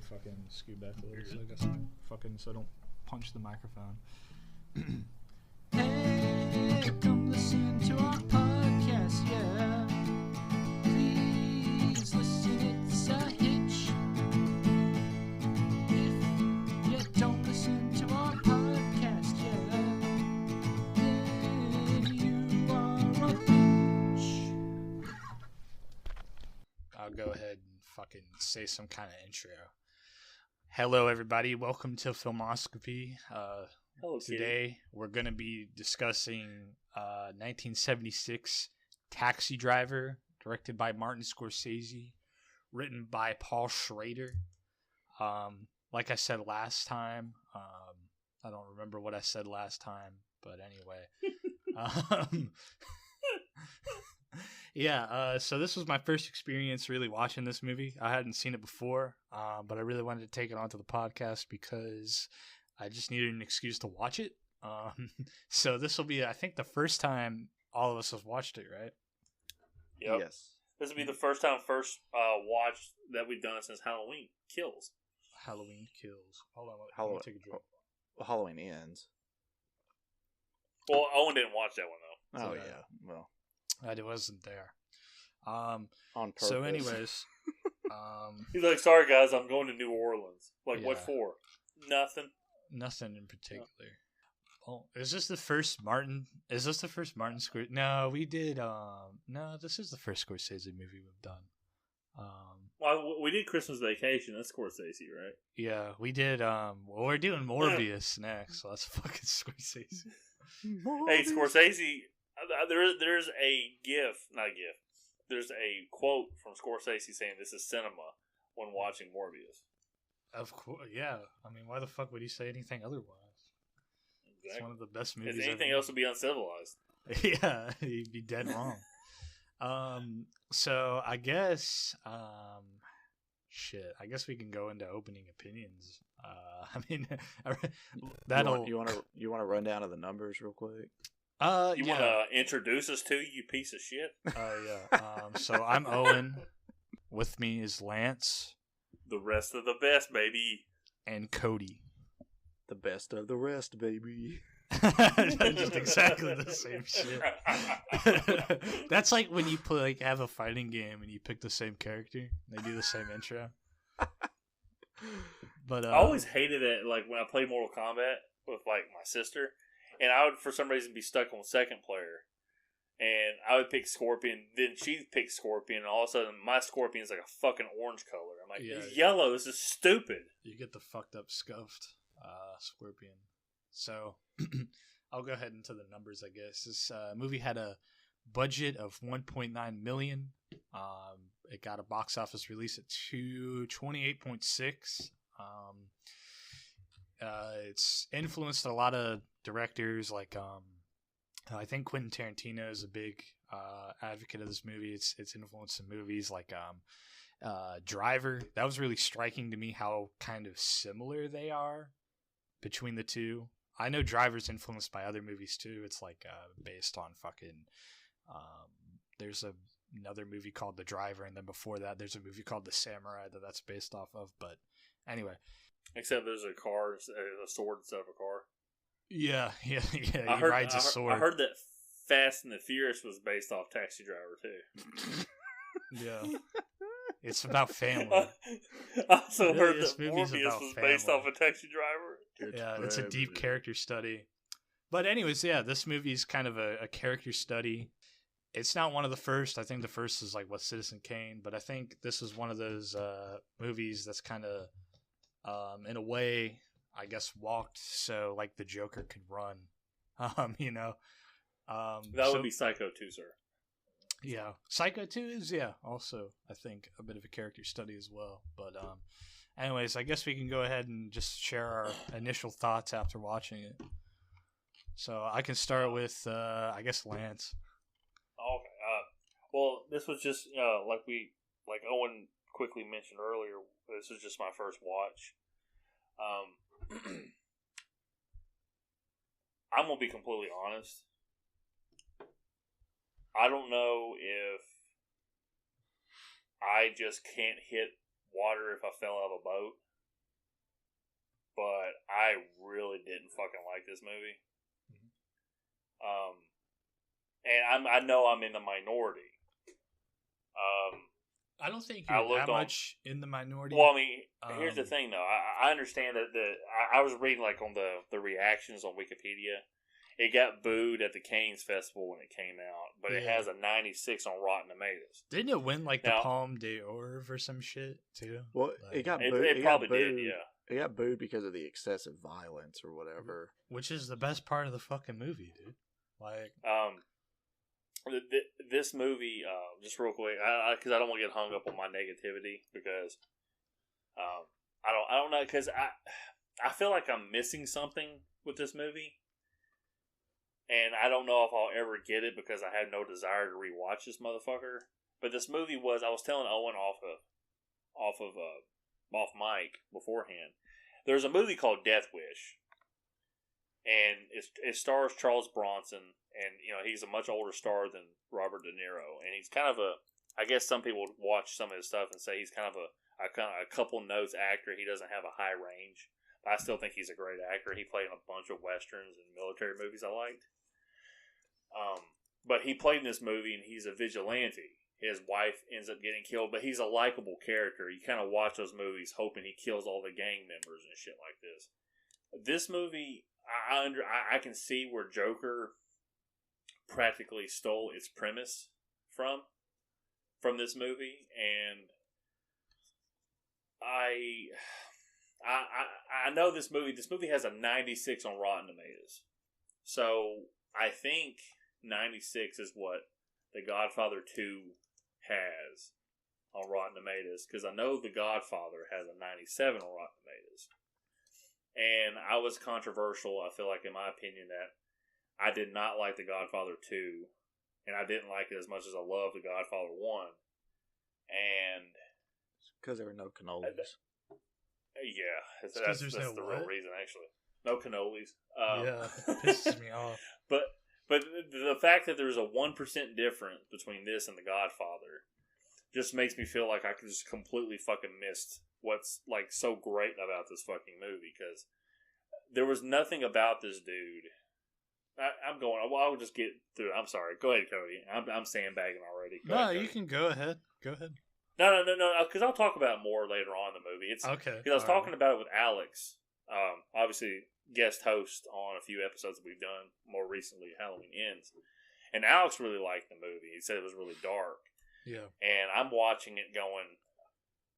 fucking scoot back a little so I guess so I don't punch the microphone. Hey, come listen to our podcast, yeah. Please listen, it's a hitch. If you don't listen to our podcast, yeah, then you are a bitch. I'll go ahead and fucking say some kind of intro. Hello, everybody. Welcome to Filmoscopy. Hello, today, we're going to be discussing 1976 Taxi Driver, directed by Martin Scorsese, written by Paul Schrader. Like I said last time, I don't remember what I said last time, but anyway. So this was my first experience really watching this movie. I hadn't seen it before, but I really wanted to take it onto the podcast because I just needed an excuse to watch it. So this will be, I think, the first time all of us have watched it, right? Yep. Yes. This will be the first watch that we've done since Halloween Kills. Halloween Kills. Hold on, let me take a drink. Halloween Ends. Well, Owen didn't watch that one, though. Oh, yeah. Well, I wasn't there. On purpose. So anyways. He's like, sorry, guys, I'm going to New Orleans. Like, yeah. What for? Nothing in particular. Oh, is this the first Martin Scorsese? No, we did. No, this is the first Scorsese movie we've done. Well, we did Christmas Vacation. That's Scorsese, right? Yeah, we did. Well, we're doing Morbius next, so that's fucking Scorsese. Hey, Scorsese. There's a not a GIF. There's a quote from Scorsese saying this is cinema when watching Morbius. Of course, yeah. I mean, why the fuck would he say anything otherwise? Exactly. It's one of the best movies. If anything else would be uncivilized. Yeah, he'd be dead wrong. So I guess, I guess we can go into opening opinions. I mean, that'll. You want to run down to the numbers real quick? You want to introduce us to you piece of shit? Yeah. So I'm Owen. With me is Lance. The rest of the best, baby. And Cody. The best of the rest, baby. Just exactly the same shit. That's like when you play, have a fighting game and you pick the same character. They do the same intro. But I always hated it, like when I played Mortal Kombat with like my sister, and I would for some reason be stuck on second player. And I would pick Scorpion, then she'd pick Scorpion, and all of a sudden my Scorpion's like a fucking orange color. I'm like, it's yellow, this is stupid. You get the fucked up scuffed Scorpion. So, I'll go ahead into the numbers, I guess. This movie had a budget of $1.9 million. It got a box office release at 28.6. It's influenced a lot of directors, like I think Quentin Tarantino is a big advocate of this movie. It's influenced some movies like Driver. That was really striking to me how kind of similar they are between the two. I know Driver's influenced by other movies too. It's like based on fucking. There's another movie called The Driver, and then before that, there's a movie called The Samurai that's based off of. But anyway, except there's a sword instead of a car. Yeah. He rides a sword. I heard that Fast and the Furious was based off Taxi Driver too. Yeah, it's about family. I also heard that Morbius was based off a Taxi Driver. Yeah, it's a deep character study. But anyways, yeah, this movie is kind of a character study. It's not one of the first. I think the first is like Citizen Kane, but I think this is one of those movies that's kind of, in a way, I guess, walked so like the Joker could run. That would be Psycho 2, sir. Yeah, Psycho 2 is also I think a bit of a character study as well. But anyways, I guess we can go ahead and just share our initial thoughts after watching it. So I can start with I guess Lance. Okay. Well, this was just like Owen quickly mentioned earlier. This was just my first watch. I'm gonna be completely honest. I don't know if I just can't hit water if I fell out of a boat. but I really didn't fucking like this movie. And I know I'm in the minority. I don't think you're that much in the minority. Well, I mean, here's the thing, though. I understand that I was reading like on the reactions on Wikipedia. It got booed at the Cannes Festival when it came out, but it has a 96 on Rotten Tomatoes. Didn't it win like the Palme d'Or or some shit too? Well, it got booed. It probably did, yeah. It got booed because of the excessive violence or whatever. Which is the best part of the fucking movie, dude. Like, this movie, just real quick, because I don't want to get hung up on my negativity, because I don't know, because I feel like I'm missing something with this movie, and I don't know if I'll ever get it because I have no desire to rewatch this motherfucker. But this movie was, I was telling Owen off mic beforehand. There's a movie called Death Wish, and it stars Charles Bronson, and he's a much older star than Robert De Niro, and he's kind of I guess some people watch some of his stuff and say he's kind of a couple notes actor. He doesn't have a high range, but I still think he's a great actor. He played in a bunch of westerns and military movies I liked. But he played in this movie, and he's a vigilante. His wife ends up getting killed, but he's a likable character. You kind of watch those movies hoping he kills all the gang members and shit like this. This movie, I can see where Joker practically stole its premise from this movie, and I know this movie has a 96 on Rotten Tomatoes. So I think 96 is what The Godfather 2 has on Rotten Tomatoes, because I know The Godfather has a 97 on Rotten Tomatoes. And I was controversial, I feel like, in my opinion, that I did not like The Godfather 2, and I didn't like it as much as I loved The Godfather 1. And because there were no cannolis. Yeah, that's the real reason, actually. No cannolis. Yeah, it pisses me off. But the fact that there's a 1% difference between this and The Godfather just makes me feel like I could just completely fucking missed what's like so great about this fucking movie, because there was nothing about this dude. I'll just get through it. I'm sorry. Go ahead, Cody. I'm sandbagging already. Go ahead, you can go ahead. Go ahead. No, because I'll talk about it more later on in the movie. It's okay. Because I was talking about it with Alex, obviously guest host on a few episodes that we've done more recently, Halloween Ends, and Alex really liked the movie. He said it was really dark. Yeah. And I'm watching it going,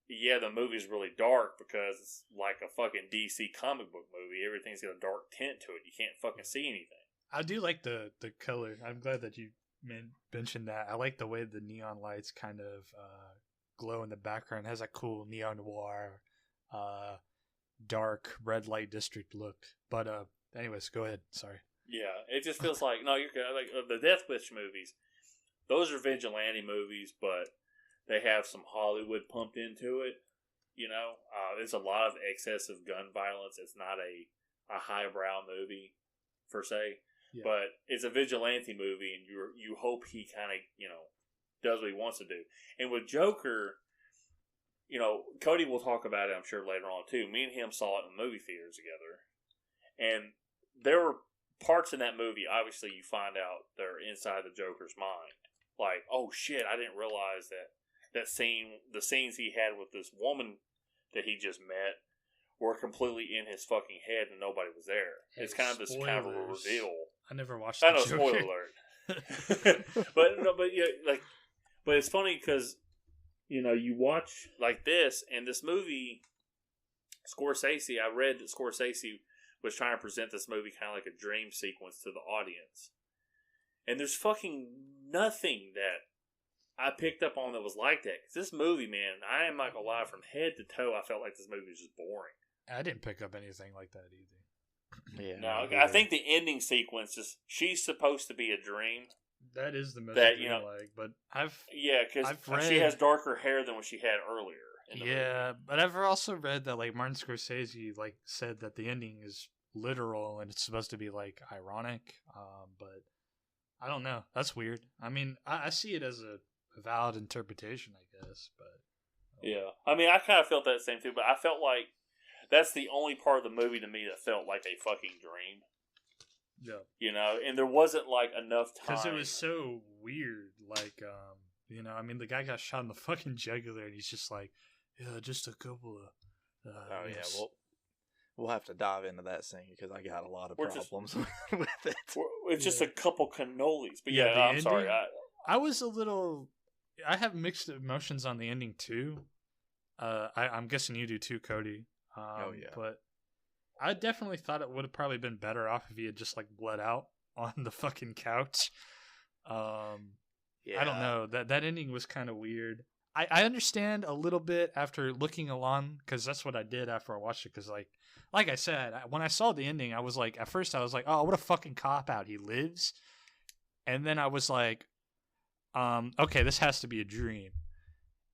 yeah, the movie's really dark because it's like a fucking DC comic book movie. Everything's got a dark tint to it. You can't fucking see anything. I do like the color. I'm glad that you mentioned that. I like the way the neon lights kind of glow in the background. It has a cool neo noir, dark red light district look. But anyways, go ahead. Sorry. Yeah, it just feels like you're like the Death Wish movies. Those are vigilante movies, but they have some Hollywood pumped into it. There's a lot of excessive gun violence. It's not a highbrow movie per se, but it's a vigilante movie, and you hope he kind of does what he wants to do. And with Joker, Cody will talk about it, I'm sure, later on too. Me and him saw it in the movie theaters together, and there were parts in that movie, obviously, you find out they're inside the Joker's mind. Like, oh shit, I didn't realize that scene, the scenes he had with this woman that he just met, were completely in his fucking head and nobody was there. Hey, it's kind of this kind of a reveal. I never watched. I know, spoiler alert. But it's funny because you watch like this, and this movie, Scorsese. I read that Scorsese was trying to present this movie kind of like a dream sequence to the audience, and there's fucking nothing that I picked up on that was like that. Cause this movie, man, I am not gonna lie, from head to toe, I felt like this movie was just boring. I didn't pick up anything like that either. Yeah, no, I think the ending sequence is she's supposed to be a dream. That is the most like, but because she has darker hair than what she had earlier. Yeah, but I've also read that like Martin Scorsese said that the ending is literal and it's supposed to be like ironic. But I don't know. That's weird. I mean, I see it as a valid interpretation, I guess. But yeah, I mean, I kind of felt that same too. But I felt like That's the only part of the movie to me that felt like a fucking dream. Yeah. You know, and there wasn't like enough time. Because it was so weird. Like, you know, I mean, the guy got shot in the fucking jugular, and he's just like, yeah, just a couple of. Oh yeah, yes. well, we'll have to dive into that scene because I got a lot of We're problems with it. It's just a couple cannolis, but Yeah, yeah, the I'm sorry. ending- I was a little. I have mixed emotions on the ending too. I'm guessing you do too, Cody. Oh yeah, But I definitely thought it would have probably been better off if he had just like bled out on the fucking couch. yeah. I don't know, that ending was kind of weird. I understand a little bit after looking along, because that's what I did after I watched it. Because like I said, when I saw the ending, I was like, at first I was like, oh, what a fucking cop out, he lives. And then I was like, okay, this has to be a dream.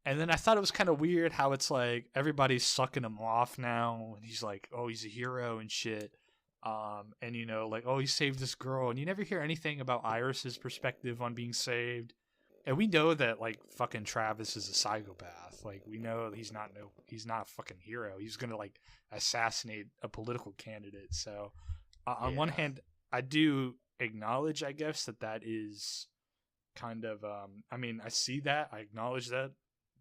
And then I thought it was kind of weird how it's like everybody's sucking him off now, and he's like, oh, he's a hero and shit. And you know, like, oh, he saved this girl, and you never hear anything about Iris's perspective on being saved. And we know that like fucking Travis is a psychopath. Like, we know he's not a fucking hero. He's gonna like assassinate a political candidate. So on one hand, I do acknowledge, I guess, that is kind of I mean, I see that, I acknowledge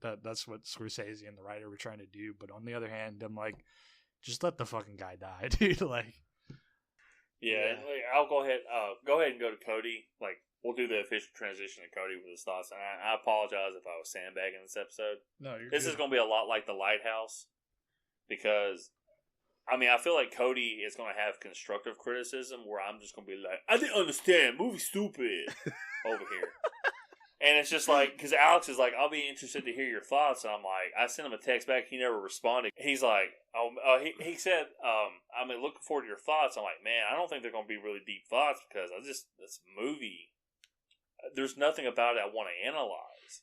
that's what Scorsese and the writer were trying to do. But on the other hand, I'm like, just let the fucking guy die, dude. Like, yeah. I'll go ahead. Go ahead and go to Cody. Like, we'll do the official transition to Cody with his thoughts. And I apologize if I was sandbagging this episode. no, you're This good. is going to be a lot like The Lighthouse, because I mean, I feel like Cody is going to have constructive criticism where I'm just going to be like, I didn't understand, movie stupid over here. And it's just like, because Alex is like, I'll be interested to hear your thoughts. And I'm like, I sent him a text back. He never responded. He's like, he said, I'm looking forward to your thoughts. I'm like, man, I don't think they're going to be really deep thoughts, because this movie, there's nothing about it I want to analyze.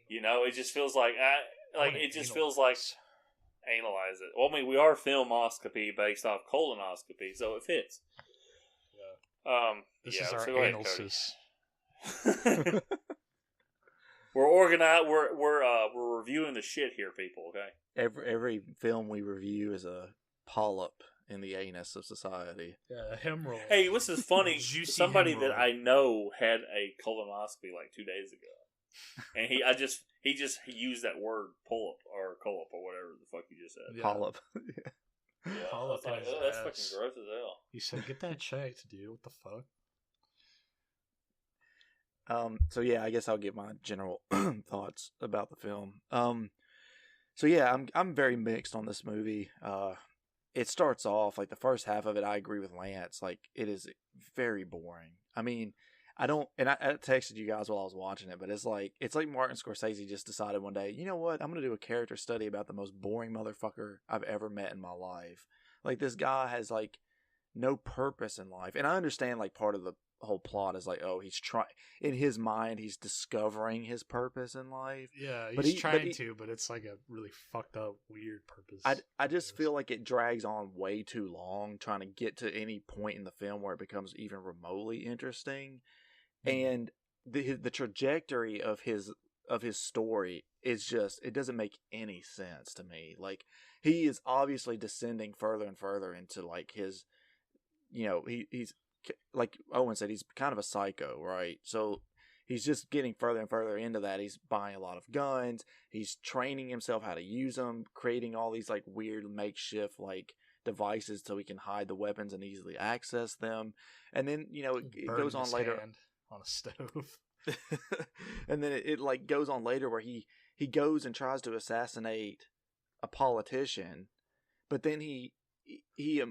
You know, it just feels like, feels like, analyze it. Well, I mean, we are filmoscopy based off colonoscopy, so it fits. Yeah. This is our analysis. We're organized. We're reviewing the shit here, people. Okay. Every film we review is a polyp in the anus of society. Yeah, a hemorrhoid. Hey, this is funny. Juicy Somebody hemorrhoid. that I know had a colonoscopy like 2 days ago, and he used that word pull-up or call-up or whatever the fuck you just said. Yeah. Polyp. Yeah, Polyp I was like, in his that's ass. fucking gross as hell. He said, "Get that checked, dude. What the fuck?" So yeah, I guess I'll get my general thoughts about the film. So yeah, I'm very mixed on this movie. It starts off like the first half of it. I agree with Lance. Like, it is very boring. I mean, I texted you guys while I was watching it, but it's like Martin Scorsese just decided one day, you know what? I'm gonna do a character study about the most boring motherfucker I've ever met in my life. Like, this guy has like no purpose in life, and I understand like part of the whole plot is like, oh, he's trying in his mind, he's discovering his purpose in life. Yeah, But he's trying to, but it's like a really fucked up, weird purpose. I just feel like it drags on way too long trying to get to any point in the film where it becomes even remotely interesting. And the trajectory of his story is just, it doesn't make any sense to me. Like, he is obviously descending further and further into like his, you know, he's like Owen said, he's kind of a psycho, right? So he's just getting further and further into that. He's buying a lot of guns. He's training himself how to use them, creating all these like weird makeshift like devices so he can hide the weapons and easily access them. And then, you know, it goes on later on a stove. and then it like goes on later where he goes and tries to assassinate a politician, but then he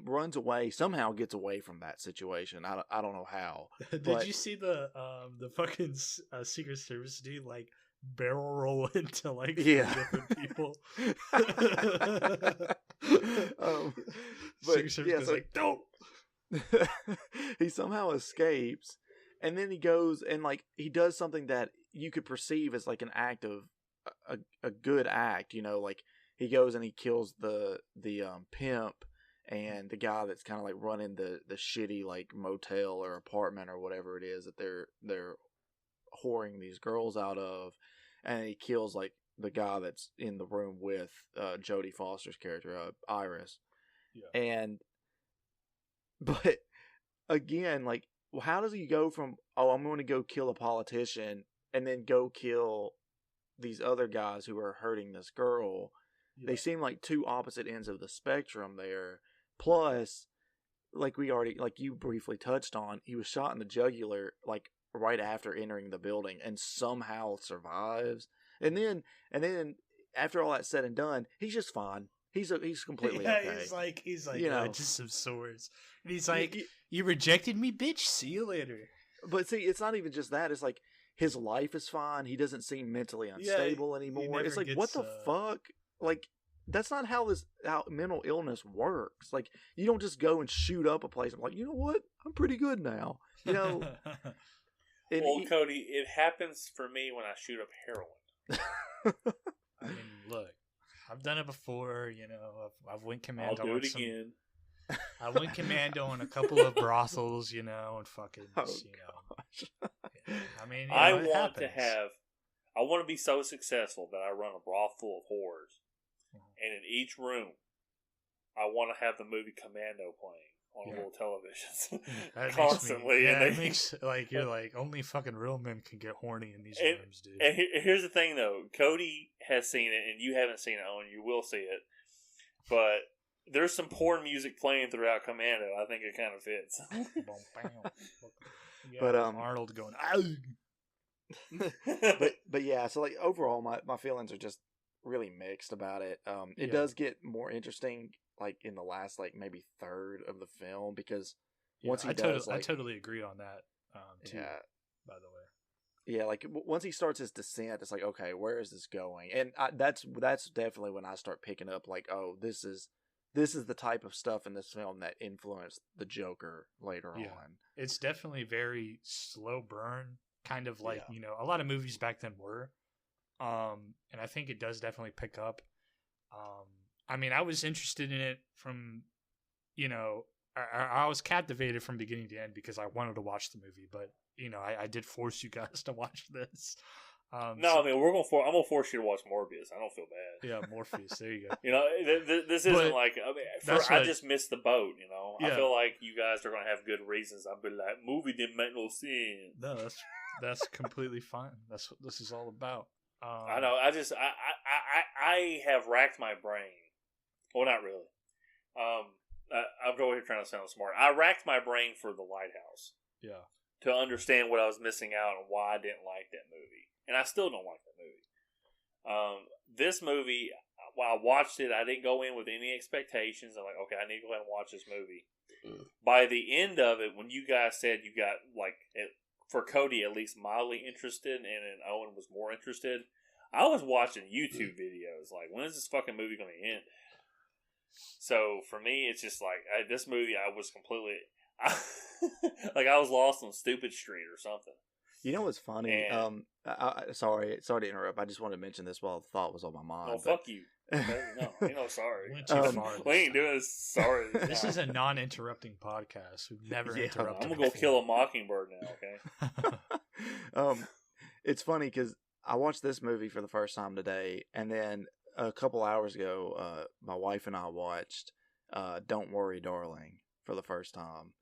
runs away, somehow gets away from that situation. I don't know how. Did you see the fucking Secret Service dude like barrel roll into like different people? Secret Service is like, don't. He somehow escapes, and then he goes and like he does something that you could perceive as like an act of a good act, you know, like he goes and he kills the pimp and the guy that's kind of like running the shitty like motel or apartment or whatever it is that they're whoring these girls out of, and he kills like the guy that's in the room with Jodie Foster's character, Iris. Yeah. And but again, like, how does he go from, oh, I'm going to go kill a politician and then go kill these other guys who are hurting this girl? Yeah. They seem like two opposite ends of the spectrum there. Plus, like you briefly touched on, he was shot in the jugular like right after entering the building and somehow survives. And then after all that's said and done, he's just fine. He's completely okay. He's like, you know, just some sores. And he's like, you rejected me, bitch. See you later. But see, it's not even just that. It's like his life is fine. He doesn't seem mentally unstable anymore. It's like, what the fuck? Like, that's not how mental illness works. Like, you don't just go and shoot up a place. I'm like, you know what? I'm pretty good now. You know. Cody, it happens for me when I shoot up heroin. I mean, look, I've done it before. You know, I've went commando. I'll do it again. I went commando on a couple of brothels, you know, and fucking, you know. I mean, you know, I want to be so successful that I run a brothel of whores, and in each room, I want to have the movie Commando playing on a little television constantly. It makes like you're like, only fucking real men can get horny in these rooms, dude. And here's the thing, though. Cody has seen it, and you haven't seen it, Owen. You will see it, but there's some porn music playing throughout Commando. I think it kind of fits. But Arnold going, but yeah. So like overall, my feelings are just really mixed about it. It does get more interesting, like in the last like maybe third of the film, because once he does, I totally agree on that. Too, by the way. Yeah, like once he starts his descent, it's like, okay, where is this going? And that's definitely when I start picking up, like, oh, this is the type of stuff in this film that influenced the Joker later on. It's definitely very slow burn, kind of like, you know, a lot of movies back then were. And I think it does definitely pick up. I mean, I was interested in it from, you know, I was captivated from beginning to end because I wanted to watch the movie, but, you know, I did force you guys to watch this. I mean, I'm gonna force you to watch Morbius. I don't feel bad. Yeah, Morpheus. There you go. You know, this isn't like, I mean, I just missed the boat. You know, I feel like you guys are gonna have good reasons. I'll be like, movie didn't make no sense. No, that's completely fine. That's what this is all about. I know. I have racked my brain. Well, not really. I'm over here trying to sound smart. I racked my brain for The Lighthouse. Yeah. To understand what I was missing out and why I didn't like that movie. And I still don't like that movie. This movie, while I watched it, I didn't go in with any expectations. I'm like, okay, I need to go ahead and watch this movie. By the end of it, when you guys said you got, like, for Cody at least mildly interested, and then Owen was more interested, I was watching YouTube videos. Like, when is this fucking movie going to end? So, for me, it's just like, this movie, I was completely... like, I was lost on Stupid Street or something. You know what's funny? Sorry to interrupt. I just wanted to mention this while the thought was on my mind. Oh, fuck you. No, ain't no sorry. Went too far. We ain't doing this. Sorry. This is a non-interrupting podcast. We've never interrupted. I'm gonna go kill a mockingbird now. Okay. It's funny because I watched this movie for the first time today, and then a couple hours ago, my wife and I watched "Don't Worry, Darling" for the first time.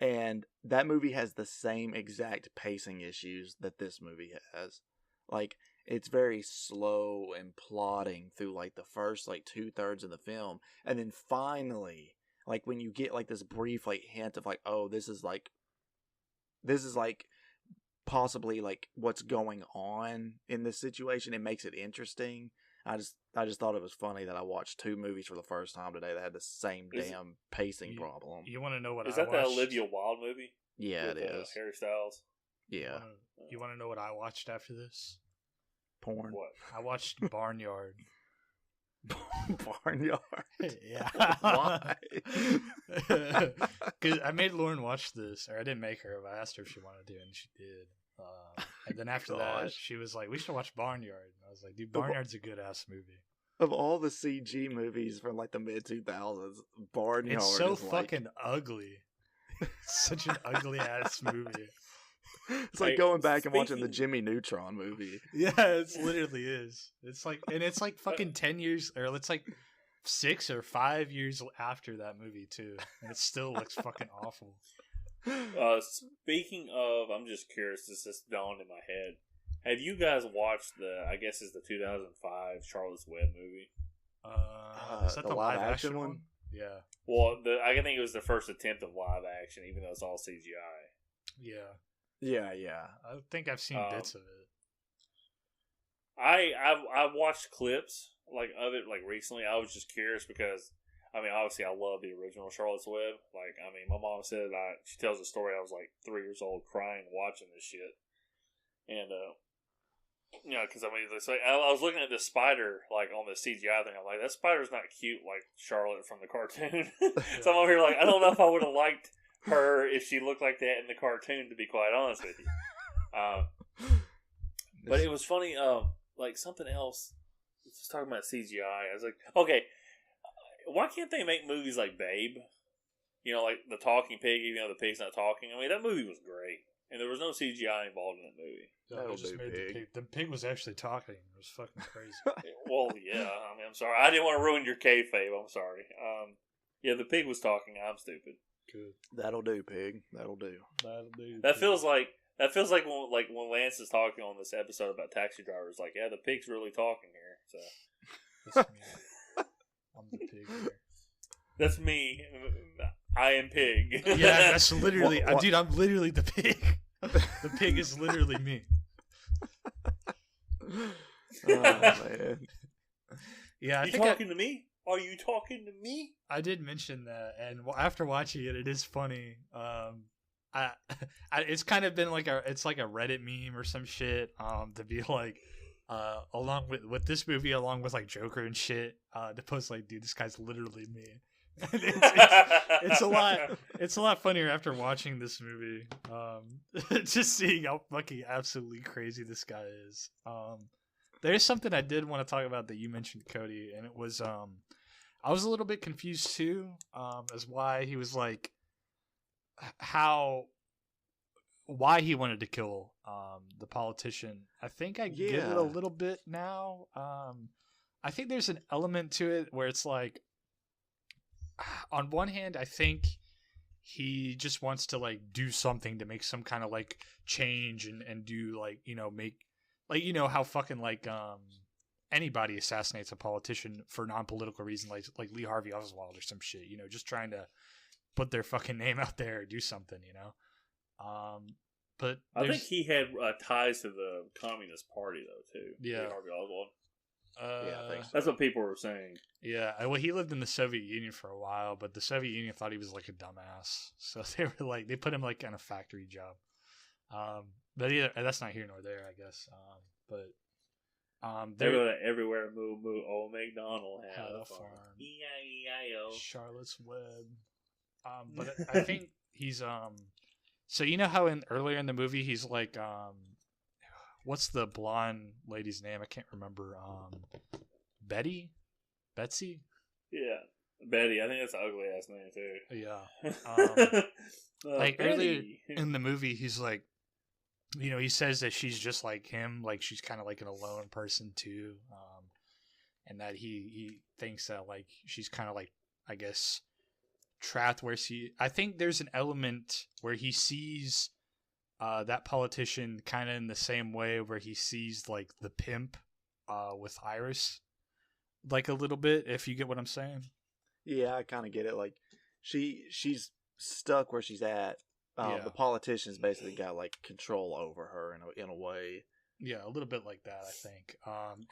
And that movie has the same exact pacing issues that this movie has. Like, it's very slow and plodding through, like, the first, like, 2/3 of the film. And then finally, like, when you get, like, this brief, like, hint of, like, oh, this is, like, possibly, like, what's going on in this situation, it makes it interesting. I just thought it was funny that I watched two movies for the first time today that had the same damn pacing problem. You want to know what I watched? Is that the Olivia Wilde movie? Yeah, it is. Harry Styles? Yeah. You want to know what I watched after this? Porn. What? I watched Barnyard. Barnyard? Yeah. Why? Because I made Lauren watch this, or I didn't make her, but I asked her if she wanted to, and she did. And then after that, she was like, we should watch Barnyard. And I was like, dude, Barnyard's a good-ass movie. Of all the CG movies from, like, the mid-2000s, Barnyard it's so is fucking ugly. It's such an ugly-ass movie. It's like going back and watching the Jimmy Neutron movie. Yeah, it literally is. It's like fucking 10 years, or it's like 6 or 5 years after that movie too, and it still looks fucking awful. Speaking of, I'm just curious. This just dawned in my head. Have you guys watched I guess it's the 2005 Charlotte's Web movie? Is that the live action one? Yeah. Well, I think it was the first attempt of live action, even though it's all CGI. Yeah. Yeah. I think I've seen bits of it. I've watched clips of it recently. I was just curious because obviously I love the original Charlotte's Web. My mom said she tells a story. I was 3 years old crying watching this shit, and because I was looking at this spider on the CGI thing. I'm like, that spider's not cute like Charlotte from the cartoon. So I'm over here I don't know if I would have liked her if she looked like that in the cartoon. To be quite honest with you, but it was funny. Something else. Just talking about CGI. I was like, okay, why can't they make movies like Babe? Like the talking pig, even though the pig's not talking. That movie was great, and there was no CGI involved in that movie. They just made the pig. The pig was actually talking. It was fucking crazy. Well, yeah. I'm sorry. I didn't want to ruin your kayfabe. I'm sorry. Yeah, the pig was talking. I'm stupid. Good. That'll do, pig. That'll do. That feels like when Lance is talking on this episode about taxi drivers. Yeah, the pig's really talking here. So that's me. I'm the pig here. That's me. I am pig. Yeah, that's literally, dude. I'm literally the pig. The pig is literally me. Oh man. Yeah, you talking to me? Are you talking to me? I did mention that, and after watching it, it is funny. It's kind of been it's like a Reddit meme or some shit. To be along with this movie, along with Joker and shit. To post dude, this guy's literally me. It's a lot funnier after watching this movie. Just seeing how fucking absolutely crazy this guy is. There's something I did want to talk about that you mentioned, Cody, and it was I was a little bit confused too, as why he was why he wanted to kill the politician. I think I get it a little bit now. I think there's an element to it where it's on one hand, I think he just wants to do something to make some kind of change and do make how fucking anybody assassinates a politician for non-political reason, like Lee Harvey Oswald or some shit, just trying to put their fucking name out there or do something, but I think he had ties to the Communist Party though too. Yeah, Lee Harvey Oswald. Yeah, I think so. That's what people were saying. Yeah, well, he lived in the Soviet Union for a while, but the Soviet Union thought he was a dumbass, so they were they put him on a factory job. But that's not here nor there, I guess. They go to everywhere. Moo moo. Old MacDonald had a farm. E-I-E-I-O. Charlotte's Web. But I think he's So how earlier in the movie he's what's the blonde lady's name? I can't remember. Betsy? Yeah, Betty. I think that's an ugly ass name too. Yeah. Earlier in the movie, he's he says that she's just like him, she's kind of an alone person too, and that he thinks that she's kind of I guess trapped where I think there's an element where he sees that politician kind of in the same way where he sees the pimp with Iris a little bit, if you get what I'm saying. Yeah, I kind of get it. She's stuck where she's at. The politician's basically got control over her in a way. Yeah, a little bit like that, I think.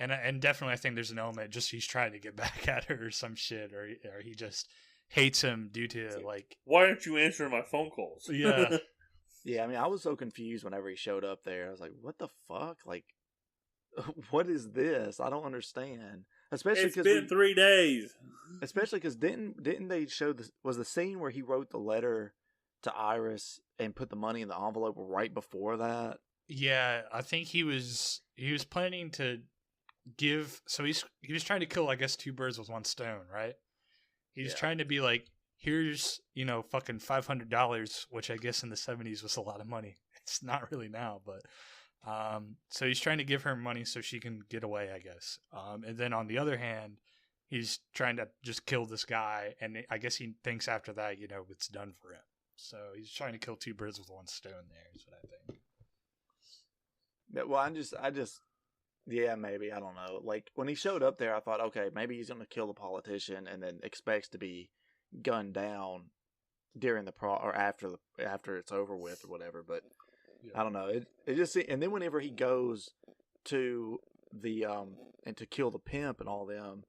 And definitely I think there's an element just he's trying to get back at her or some shit, or he just hates him due to why aren't you answering my phone calls? Yeah. Yeah, I was so confused whenever he showed up there. I was like, what the fuck? What is this? I don't understand. Especially it's been 3 days. Especially because didn't they show was the scene where he wrote the letter to Iris and put the money in the envelope right before that? Yeah, I think he was planning to give. So he was trying to kill, I guess, 2 birds with 1 stone, right? He was trying to be here's fucking $500, which I guess in the 70s was a lot of money. It's not really now, but so he's trying to give her money so she can get away, I guess. And then on the other hand, he's trying to just kill this guy, and I guess he thinks after that, it's done for him. So he's trying to kill two birds with one stone. There is what I think. Well, I just, yeah, maybe, I don't know. Like when he showed up there, I thought, okay, maybe he's gonna kill the politician, and then expects to be gunned down during the or after it's over with or whatever. But yeah. I don't know. It just, and then whenever he goes to the and to kill the pimp and all them.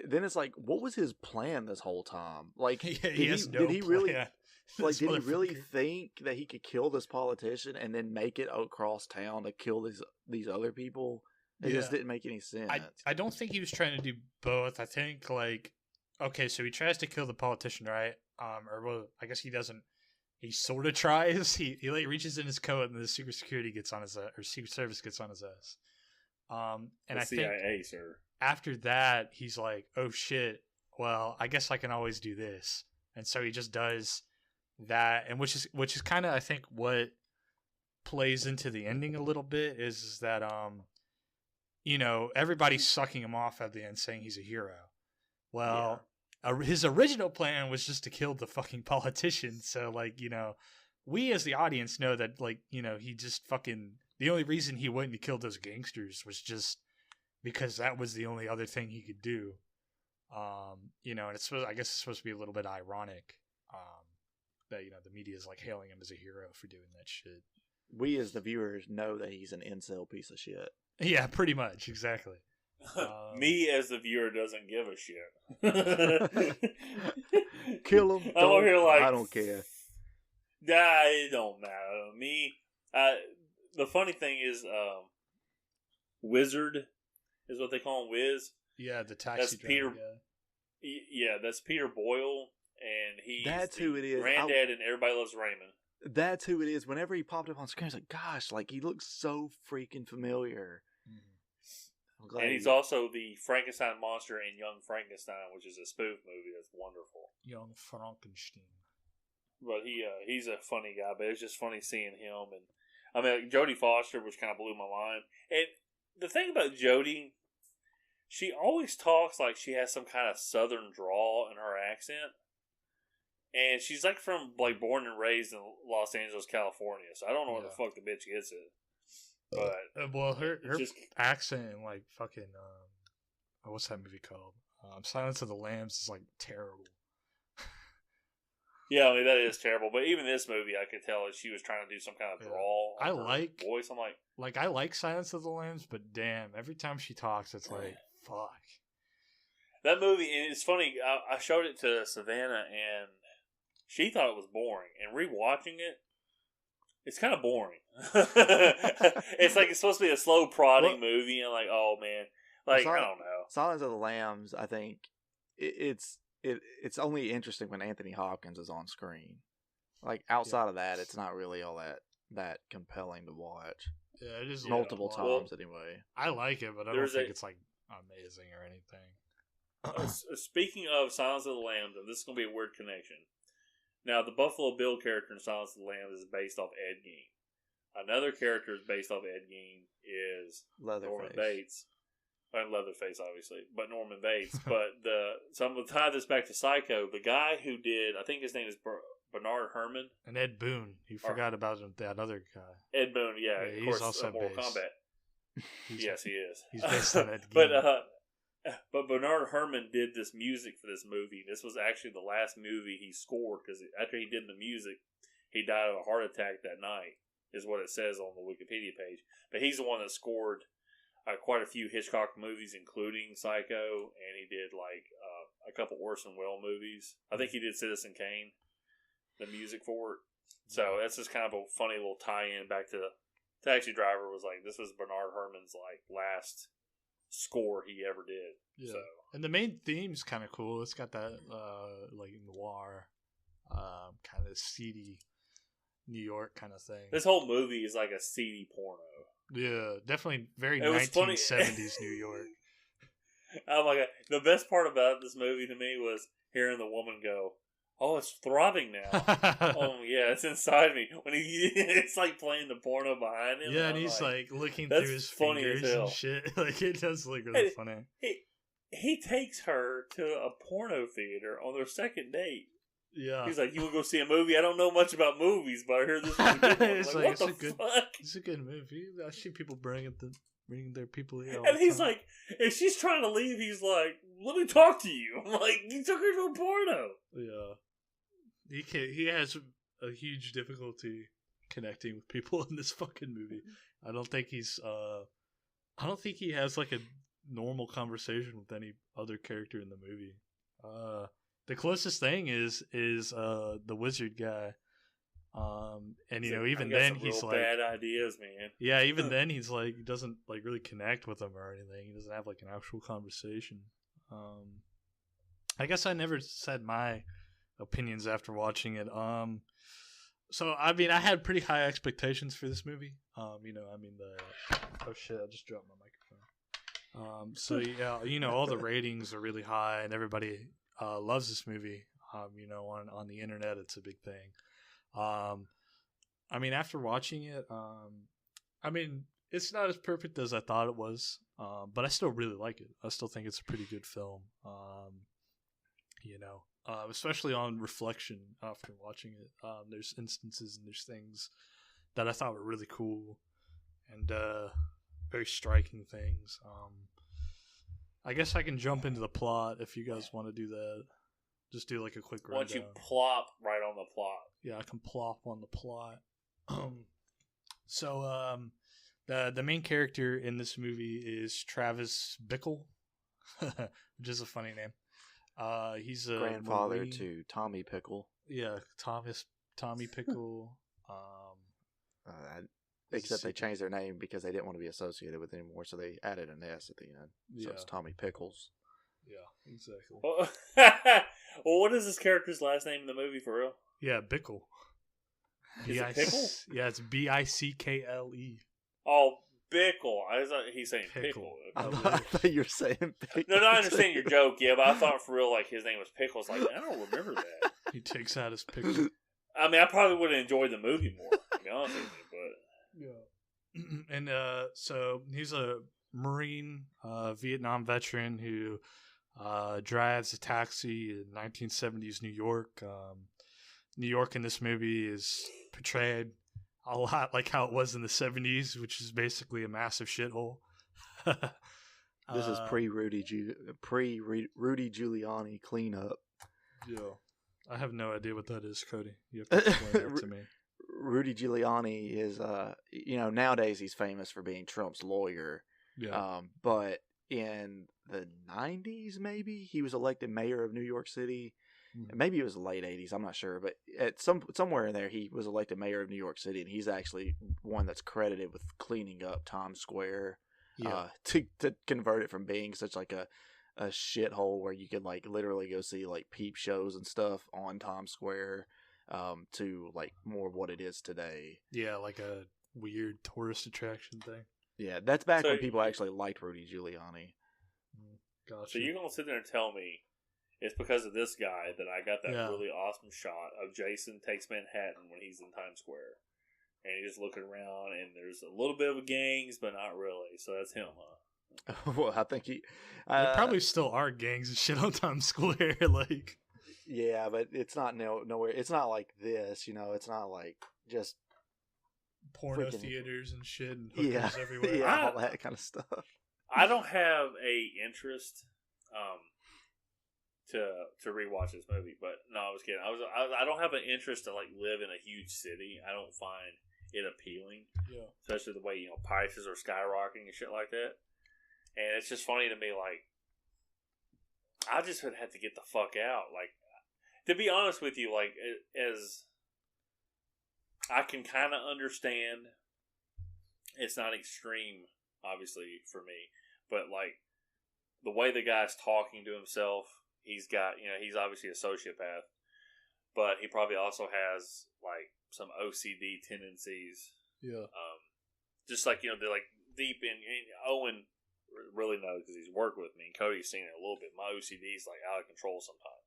Then it's like, what was his plan this whole time? Like, did he really think that he could kill this politician and then make it across town to kill these other people? It just didn't make any sense. I don't think he was trying to do both. I think okay, so he tries to kill the politician, right? I guess he doesn't. He sort of tries. He reaches in his coat and the Secret Security gets on his or Secret Service gets on his ass. And the I CIA, think sir. After that, he's like, oh shit, well, I guess I can always do this. And so he just does that, and which is kind of, I think, what plays into the ending a little bit is that, everybody's sucking him off at the end saying he's a hero. Well, his original plan was just to kill the fucking politician. So, we as the audience know that, he just fucking, the only reason he went and killed those gangsters was just because that was the only other thing he could do. And I guess it's supposed to be a little bit ironic that, the media is hailing him as a hero for doing that shit. We as the viewers know that he's an incel piece of shit. Yeah, pretty much. Exactly. Me as the viewer doesn't give a shit. Kill him. I'm over here I don't care. Nah, it don't matter. Me, the funny thing is, Wizard is what they call him, Wiz. Yeah, the taxi that's driver. Peter. Yeah, that's Peter Boyle, and that's who it is. Granddad, and Everybody Loves Raymond. That's who it is. Whenever he popped up on screen, I was like, "Gosh, he looks so freaking familiar." And he's also the Frankenstein monster in Young Frankenstein, which is a spoof movie that's wonderful. Young Frankenstein. But he's a funny guy. But it's just funny seeing him, and I mean Jodie Foster, which kind of blew my mind. And the thing about Jodie, she always talks like she has some kind of southern drawl in her accent. And she's born and raised in Los Angeles, California. So I don't know where the fuck the bitch gets it. But her accent in fucking what's that movie called? Silence of the Lambs is terrible. Yeah, I mean that is terrible. But even this movie, I could tell that she was trying to do some kind of drawl. I like voice. I'm I like Silence of the Lambs, but damn, every time she talks, it's fuck. That movie, and it's funny. I showed it to Savannah, and she thought it was boring. And rewatching it, it's kind of boring. It's it's supposed to be a slow prodding movie, and oh man, I don't know. Silence of the Lambs, I think it's only interesting when Anthony Hopkins is on screen. Outside of that, it's not really all that compelling to watch. Yeah, it is multiple times anyway. I like it, but I don't think it's amazing or anything. Speaking of Silence of the Lambs, and this is going to be a weird connection. Now, the Buffalo Bill character in Silence of the Lambs is based off Ed Gein. Another character is based off Ed Gein is Norman Bates. Leatherface, obviously, but Norman Bates. But so I'm going to tie this back to Psycho. The guy who did, I think his name is Bernard Herrmann. And Ed Boon. You forgot about that other guy. Ed Boon, yeah. Of he's course, also Mortal Kombat. Yes, he is. He's based on Ed Gein. But Bernard Herrmann did this music for this movie. This was actually the last movie he scored, because after he did the music, he died of a heart attack that night, is what it says on the Wikipedia page. But he's the one that scored quite a few Hitchcock movies, including Psycho, and he did a couple Orson Welles movies. I think he did Citizen Kane, the music for it. So that's just kind of a funny little tie-in back to Taxi Driver. Was this was Bernard Herrmann's last score he ever did. Yeah. So. And the main theme's kind of cool. It's got that noir, kind of seedy New York kind of thing. This whole movie is like a seedy porno. Yeah, definitely very 1970s New York. Oh my god. The best part about this movie to me was hearing the woman go, Oh, it's throbbing now. Oh yeah, it's inside me. When it's like playing the porno behind him. Yeah, and he's like looking that's through his funny fingers as hell. and shit. Like it does look really funny. He takes her to a porno theater on their second date. Yeah, he's like, "You want to go see a movie? I don't know much about movies, but I heard this was a good one." It's like, what the fuck? It's a good movie. I see people bringing their people here. And he's like, if she's trying to leave, he's like, "Let me talk to you." I'm like, you took her to a porno. Yeah. He has a huge difficulty connecting with people in this fucking movie. I don't think he has like a normal conversation with any other character in the movie. The closest thing is the wizard guy. And you know, even then he's like bad ideas, man. Yeah, even then he's like he doesn't like really connect with them or anything. He doesn't have like an actual conversation. I guess I never said my opinions after watching it. So I mean, I had pretty high expectations for this movie. You know, I mean oh shit, I just dropped my microphone. So yeah, you know, all the ratings are really high, and everybody loves this movie. You know, on the internet, it's a big thing. I mean, after watching it, I mean, it's not as perfect as I thought it was, but I still really like it. I still think it's a pretty good film. You know, especially on reflection after watching it. There's instances and there's things that I thought were really cool and very striking things. I guess I can jump into the plot if you guys want to do that. Just do like a quick rundown. Why don't you plop right on the plot? Yeah, I can plop on the plot. So the main character in this movie is Travis Bickle, which is a funny name. He's a grandfather Marine. to Tommy Pickle. Yeah, Tommy Pickle. Except they changed their name because they didn't want to be associated with it anymore, so they added an S at the end. So it's Tommy Pickles. Yeah, exactly. Well, what is this character's last name in the movie for real? Yeah, Bickle. Is it Pickle? Yeah, it's Bickle. Oh, Bickle. I thought he's saying Pickle. I thought you were saying Pickle. No, I understand your joke, yeah, but I thought for real like his name was Pickles. Like, I don't remember that. He takes out his pickle. I mean, I probably would have enjoyed the movie more, to be honest with you, but... Yeah. And so he's a Marine, Vietnam veteran who drives a taxi in 1970s New York. New York in this movie is portrayed a lot like how it was in the 70s, which is basically a massive shithole. This is pre-Rudy Giuliani cleanup. Yeah. I have no idea what that is, Cody. You have to explain that to me. Rudy Giuliani is, nowadays he's famous for being Trump's lawyer. Yeah. But in the 90s, maybe, he was elected mayor of New York City. Mm-hmm. Maybe it was the late 80s, I'm not sure. But at somewhere in there, he was elected mayor of New York City, and he's actually one that's credited with cleaning up Times Square to convert it from being such like a shithole where you could like literally go see like peep shows and stuff on Times Square to like more what it is today. Yeah, like a weird tourist attraction thing. Yeah, that's back when people actually liked Rudy Giuliani. Gotcha. So you're going to sit there and tell me it's because of this guy that I got that really awesome shot of Jason Takes Manhattan when he's in Times Square. And he's just looking around, and there's a little bit of gangs, but not really. So that's him, huh? Well, I think he... there probably still are gangs and shit on Times Square, like... Yeah, but it's not nowhere... It's not like this, It's not like just... Porno theaters and shit and hookers everywhere. Yeah, all that kind of stuff. I don't have a interest to rewatch this movie, but no, I was kidding. I don't have an interest to like live in a huge city. I don't find it appealing, especially the way prices are skyrocketing and shit like that. And it's just funny to me, like I just would have to get the fuck out. Like, to be honest with you, like as I can kind of understand, it's not extreme, obviously for me, but like the way the guy's talking to himself. He's got, he's obviously a sociopath, but he probably also has like some OCD tendencies. Yeah. Just like, they're like deep in, Owen really knows because he's worked with me, and Cody's seen it a little bit. My OCD is like out of control sometimes.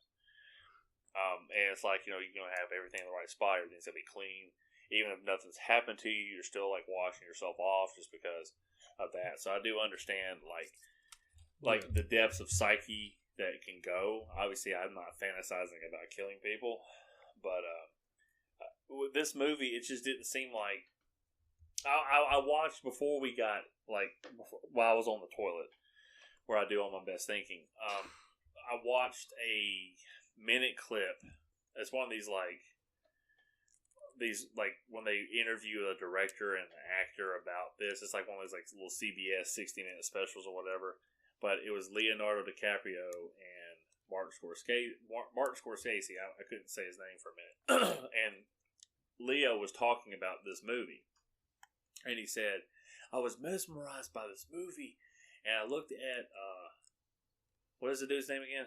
And it's like, you're going to have everything in the right spot. Everything's going to be clean. Even if nothing's happened to you, you're still like washing yourself off just because of that. So I do understand like the depths of psyche that it can go. Obviously, I'm not fantasizing about killing people, but with this movie, it just didn't seem like. I watched before we got while I was on the toilet, where I do all my best thinking. I watched a minute clip. It's one of these when they interview a director and an actor about this. It's like one of those like little CBS 60-minute specials or whatever. But it was Leonardo DiCaprio and Martin Scorsese. I couldn't say his name for a minute. And Leo was talking about this movie, and he said, "I was mesmerized by this movie, and I looked at what is the dude's name again?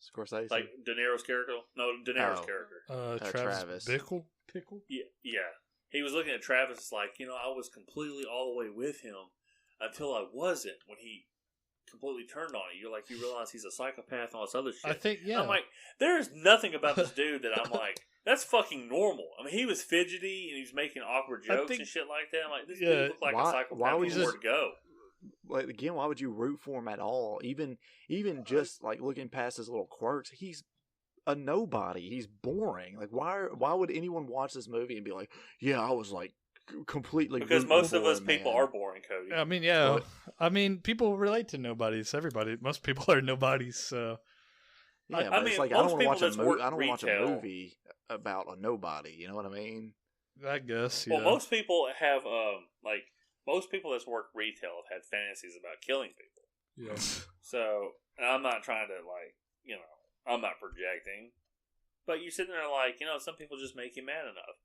Scorsese, like De Niro's character? No, De Niro's character. Travis Bickle. Pickle. Yeah. He was looking at Travis like, I was completely all the way with him until I wasn't. When he completely turned on you, you realize he's a psychopath and all this other shit. I think, yeah. I'm like, there's nothing about this dude that I'm like, that's fucking normal. I mean, he was fidgety and he was making awkward jokes and shit like that. I'm like, this dude looked like a psychopath. Why would you go? Like, again, why would you root for him at all? Even just like looking past his little quirks, he's a nobody. He's boring. Like, why would anyone watch this movie and be like, yeah, I was like completely, because most of us people are boring, Cody. I mean, yeah. I mean, people relate to nobodies. Everybody, most people are nobodies. So yeah, but it's like I don't want to watch a movie. I don't watch a movie about a nobody. You know what I mean? I guess. Yeah. Well, most people have most people that's worked retail have had fantasies about killing people. Yeah. So I'm not trying to I'm not projecting, but you sit there some people just make you mad enough,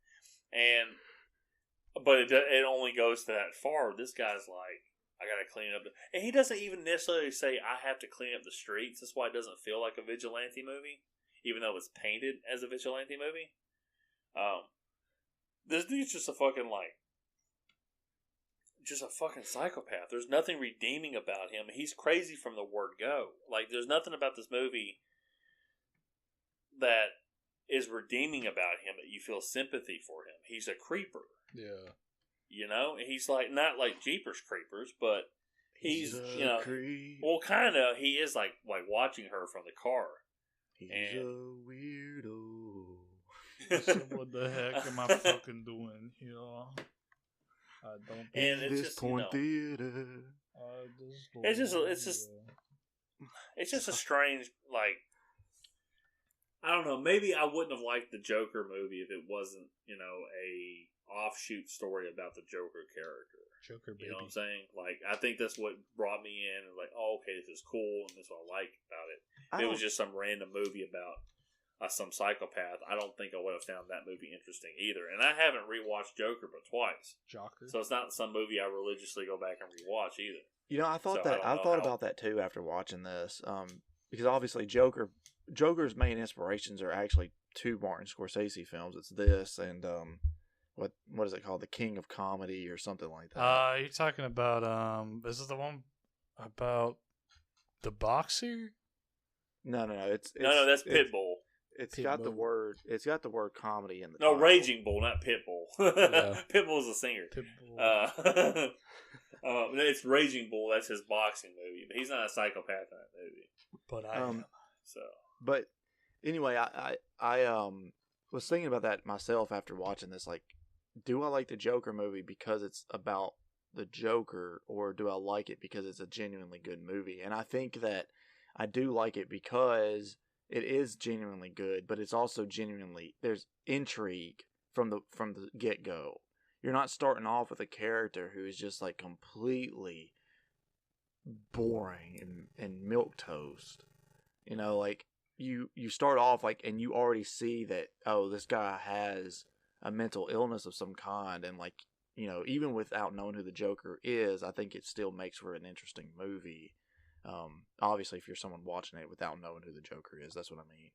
but it only goes to that far. This guy's like, I gotta clean up, and he doesn't even necessarily say I have to clean up the streets. That's why it doesn't feel like a vigilante movie, even though it's painted as a vigilante movie. This dude's just a fucking psychopath. There's nothing redeeming about him. He's crazy from the word go. Like, there's nothing about this movie that is redeeming about him that you feel sympathy for him. He's a creeper. Yeah. He's not like Jeepers Creepers, but he's well, kind of. He is like watching her from the car. He's a weirdo. So what the heck am I fucking doing here? I don't. And it's just theater. It's just a strange I don't know. Maybe I wouldn't have liked the Joker movie if it wasn't a offshoot story about the Joker character. Joker, baby. You know what I'm saying? I think that's what brought me in. And okay, this is cool, and this is what I like about it. If it was just some random movie about some psychopath, I don't think I would have found that movie interesting either. And I haven't rewatched Joker but twice. Joker. So it's not some movie I religiously go back and rewatch either. I thought about that too after watching this. Because obviously Joker's main inspirations are actually two Martin Scorsese films. It's this and what is it called? The King of Comedy or something like that. You're talking about this is the one about the boxer? No. It's that's Pitbull. It's got the word comedy in the No, title. Raging Bull, not Pitbull. Yeah. Pitbull's a singer. Pitbull. It's Raging Bull. That's his boxing movie, but he's not a psychopath in that movie. But I am. So. But anyway, I was thinking about that myself after watching this. Like, do I like the Joker movie because it's about the Joker, or do I like it because it's a genuinely good movie? And I think that I do like it because it is genuinely good, but it's also there's intrigue from the get go. You're not starting off with a character who is just completely boring and milquetoast. You start off and you already see that, oh, this guy has a mental illness of some kind, and even without knowing who the Joker is, I think it still makes for an interesting movie. Obviously, if you're someone watching it without knowing who the Joker is, that's what I mean.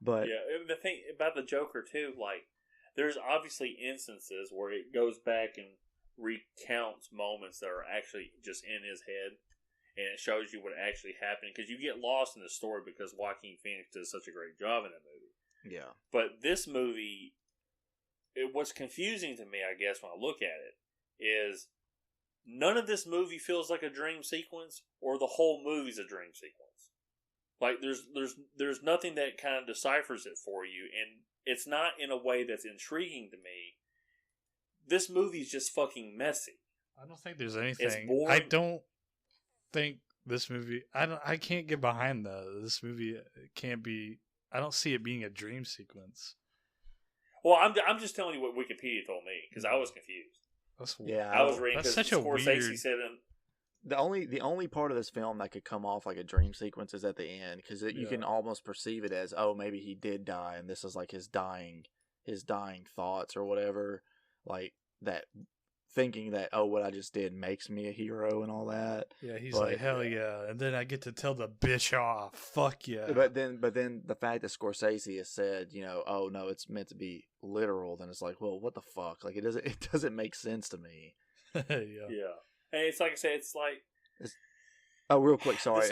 But yeah, the thing about the Joker too, there's obviously instances where it goes back and recounts moments that are actually just in his head, and it shows you what actually happened, because you get lost in the story because Joaquin Phoenix does such a great job in that movie. Yeah. But this movie, what's confusing to me, I guess, when I look at it, is none of this movie feels like a dream sequence, or the whole movie's a dream sequence. Like, there's nothing that kind of deciphers it for you, and it's not in a way that's intriguing to me. This movie's just fucking messy. I don't think there's anything. It's boring. I don't think this movie. I can't get behind that. This movie can't be. I don't see it being a dream sequence. Well, I'm just telling you what Wikipedia told me, because I was confused. I was reading because Scorsese said the only part of this film that could come off like a dream sequence is at the end, because you can almost perceive it as, oh, maybe he did die, and this is like his dying thoughts or whatever, like that, thinking that, oh, what I just did makes me a hero and all that. Yeah, he's like, hell yeah, and then I get to tell the bitch off. Fuck yeah. But then the fact that Scorsese has said, oh no, it's meant to be literal, then it's like, well, what the fuck? Like, it doesn't make sense to me. Yeah. And it's like I said, it's like... Oh, real quick, sorry.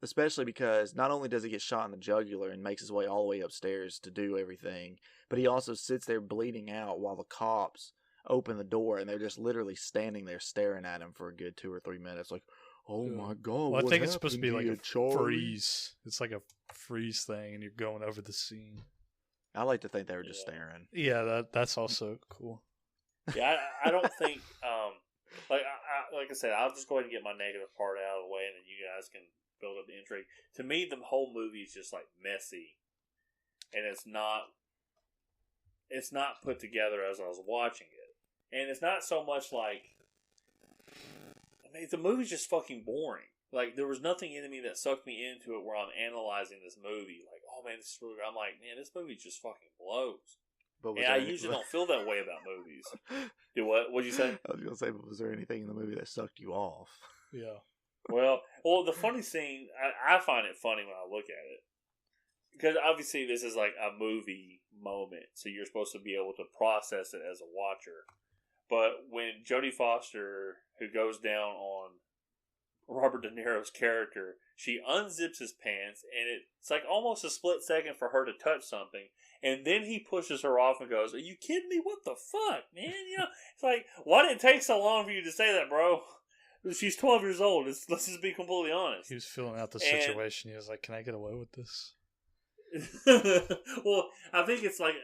Especially because not only does he get shot in the jugular and makes his way all the way upstairs to do everything, but he also sits there bleeding out while the cops open the door, and they're just literally standing there staring at him for a good 2 or 3 minutes, like, oh my god, well, I think it's supposed to be like a freeze. It's like a freeze thing, and you're going over the scene. I like to think they were just staring. Yeah, that's also cool. Yeah, I don't think... like I said, I'll just go ahead and get my negative part out of the way, and then you guys can build up the intrigue. To me, the whole movie is just like messy, and it's not put together as I was watching it, and it's not so much like, I mean, the movie's just fucking boring. Like, there was nothing in me that sucked me into it where I'm analyzing this movie. Like, oh man, this is really. I'm like, man, this movie just fucking blows. And I usually don't feel that way about movies. What? What'd you say? I was going to say, but was there anything in the movie that sucked you off? Yeah. Well, the funny scene, I find it funny when I look at it. Because obviously this is like a movie moment, so you're supposed to be able to process it as a watcher. But when Jodie Foster, who goes down on Robert De Niro's character, she unzips his pants, and it's like almost a split second for her to touch something, and then he pushes her off and goes, "Are you kidding me? What the fuck, man?" It's like, why did it take so long for you to say that, bro? She's 12 years old. Let's just be completely honest. He was filling out the situation. He was like, "Can I get away with this?" Well, I think it's like,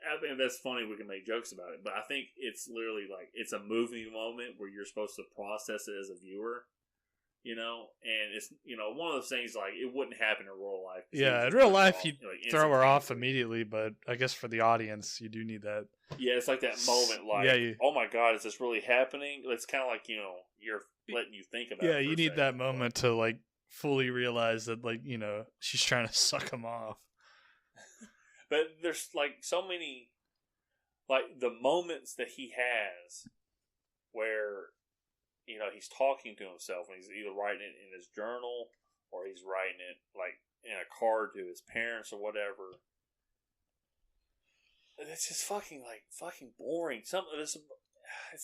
I mean, that's funny. We can make jokes about it, but I think it's literally like it's a movie moment where you're supposed to process it as a viewer. And it's, one of those things, like, it wouldn't happen in real life. Yeah, in real life, you'd throw her off immediately, but I guess for the audience, you do need that. Yeah, it's like that moment, like, oh my god, is this really happening? It's kind of like, you're letting you think about it. Yeah, you need that moment to, like, fully realize that, like, she's trying to suck him off. But there's, like, so many, like, the moments that he has where... he's talking to himself, and he's either writing it in his journal or he's writing it like in a card to his parents or whatever. It's just fucking boring. It's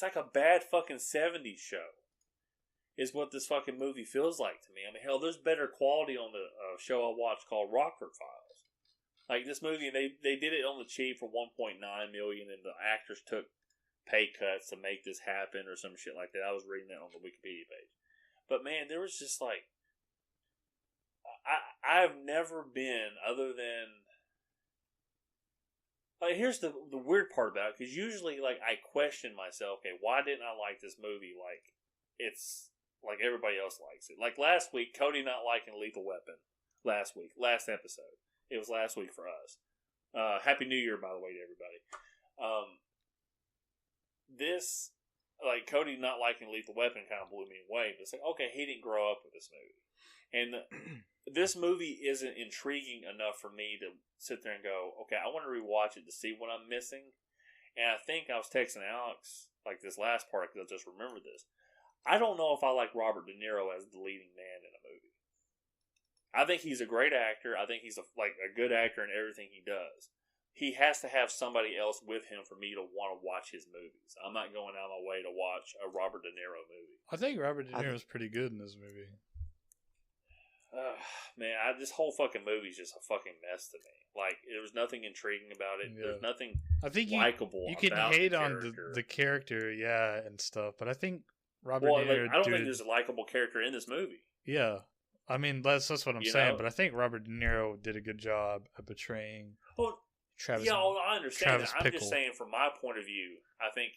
like a bad fucking 70s show. Is what this fucking movie feels like to me. I mean, hell, there's better quality on the show I watched called Rockford Files. Like this movie, they did it on the cheap for $1.9 million, and the actors took pay cuts to make this happen or some shit like that. I was reading that on the Wikipedia page. But man, there was just like, I've never been, other than, like, here's the weird part about it, because usually, like, I question myself, okay, why didn't I like this movie like it's like everybody else likes it? Like last week, Cody not liking Lethal Weapon. Last episode. It was last week for us. Happy New Year, by the way, to everybody. This, like, Cody not liking Lethal Weapon kind of blew me away. But it's like, okay, he didn't grow up with this movie. And this movie isn't intriguing enough for me to sit there and go, okay, I want to rewatch it to see what I'm missing. And I think I was texting Alex, like, this last part, because I just remembered this. I don't know if I like Robert De Niro as the leading man in a movie. I think he's a great actor. I think he's a good actor in everything he does. he has to have somebody else with him for me to want to watch his movies. I'm not going out of my way to watch a Robert De Niro movie. I think Robert De Niro is pretty good in this movie. Man, this whole fucking movie is just a fucking mess to me. Like, there was nothing intriguing about it. Yeah. There's nothing likable. You can hate on the character, yeah, and stuff, but I think Robert De Niro. I don't think there's a likable character in this movie. Yeah, I mean that's what I'm saying. But I think Robert De Niro did a good job of portraying. Travis. Yeah, I understand that. I'm just saying, from my point of view, I think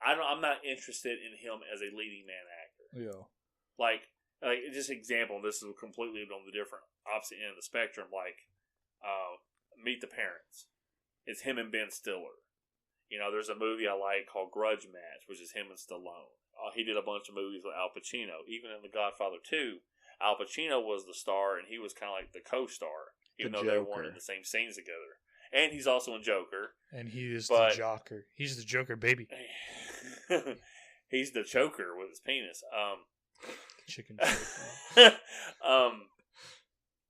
I'm not interested in him as a leading man actor. Yeah, like just example. This is completely on the different opposite end of the spectrum. Like, Meet the Parents. It's him and Ben Stiller. You know, there's a movie I like called Grudge Match, which is him and Stallone. He did a bunch of movies with Al Pacino. Even in The Godfather 2, Al Pacino was the star, and he was kind of like the co-star, even though they weren't in the same scenes together. And he's also in Joker. And he is the Joker. He's the Joker, baby. He's the choker with his penis. Chicken choker.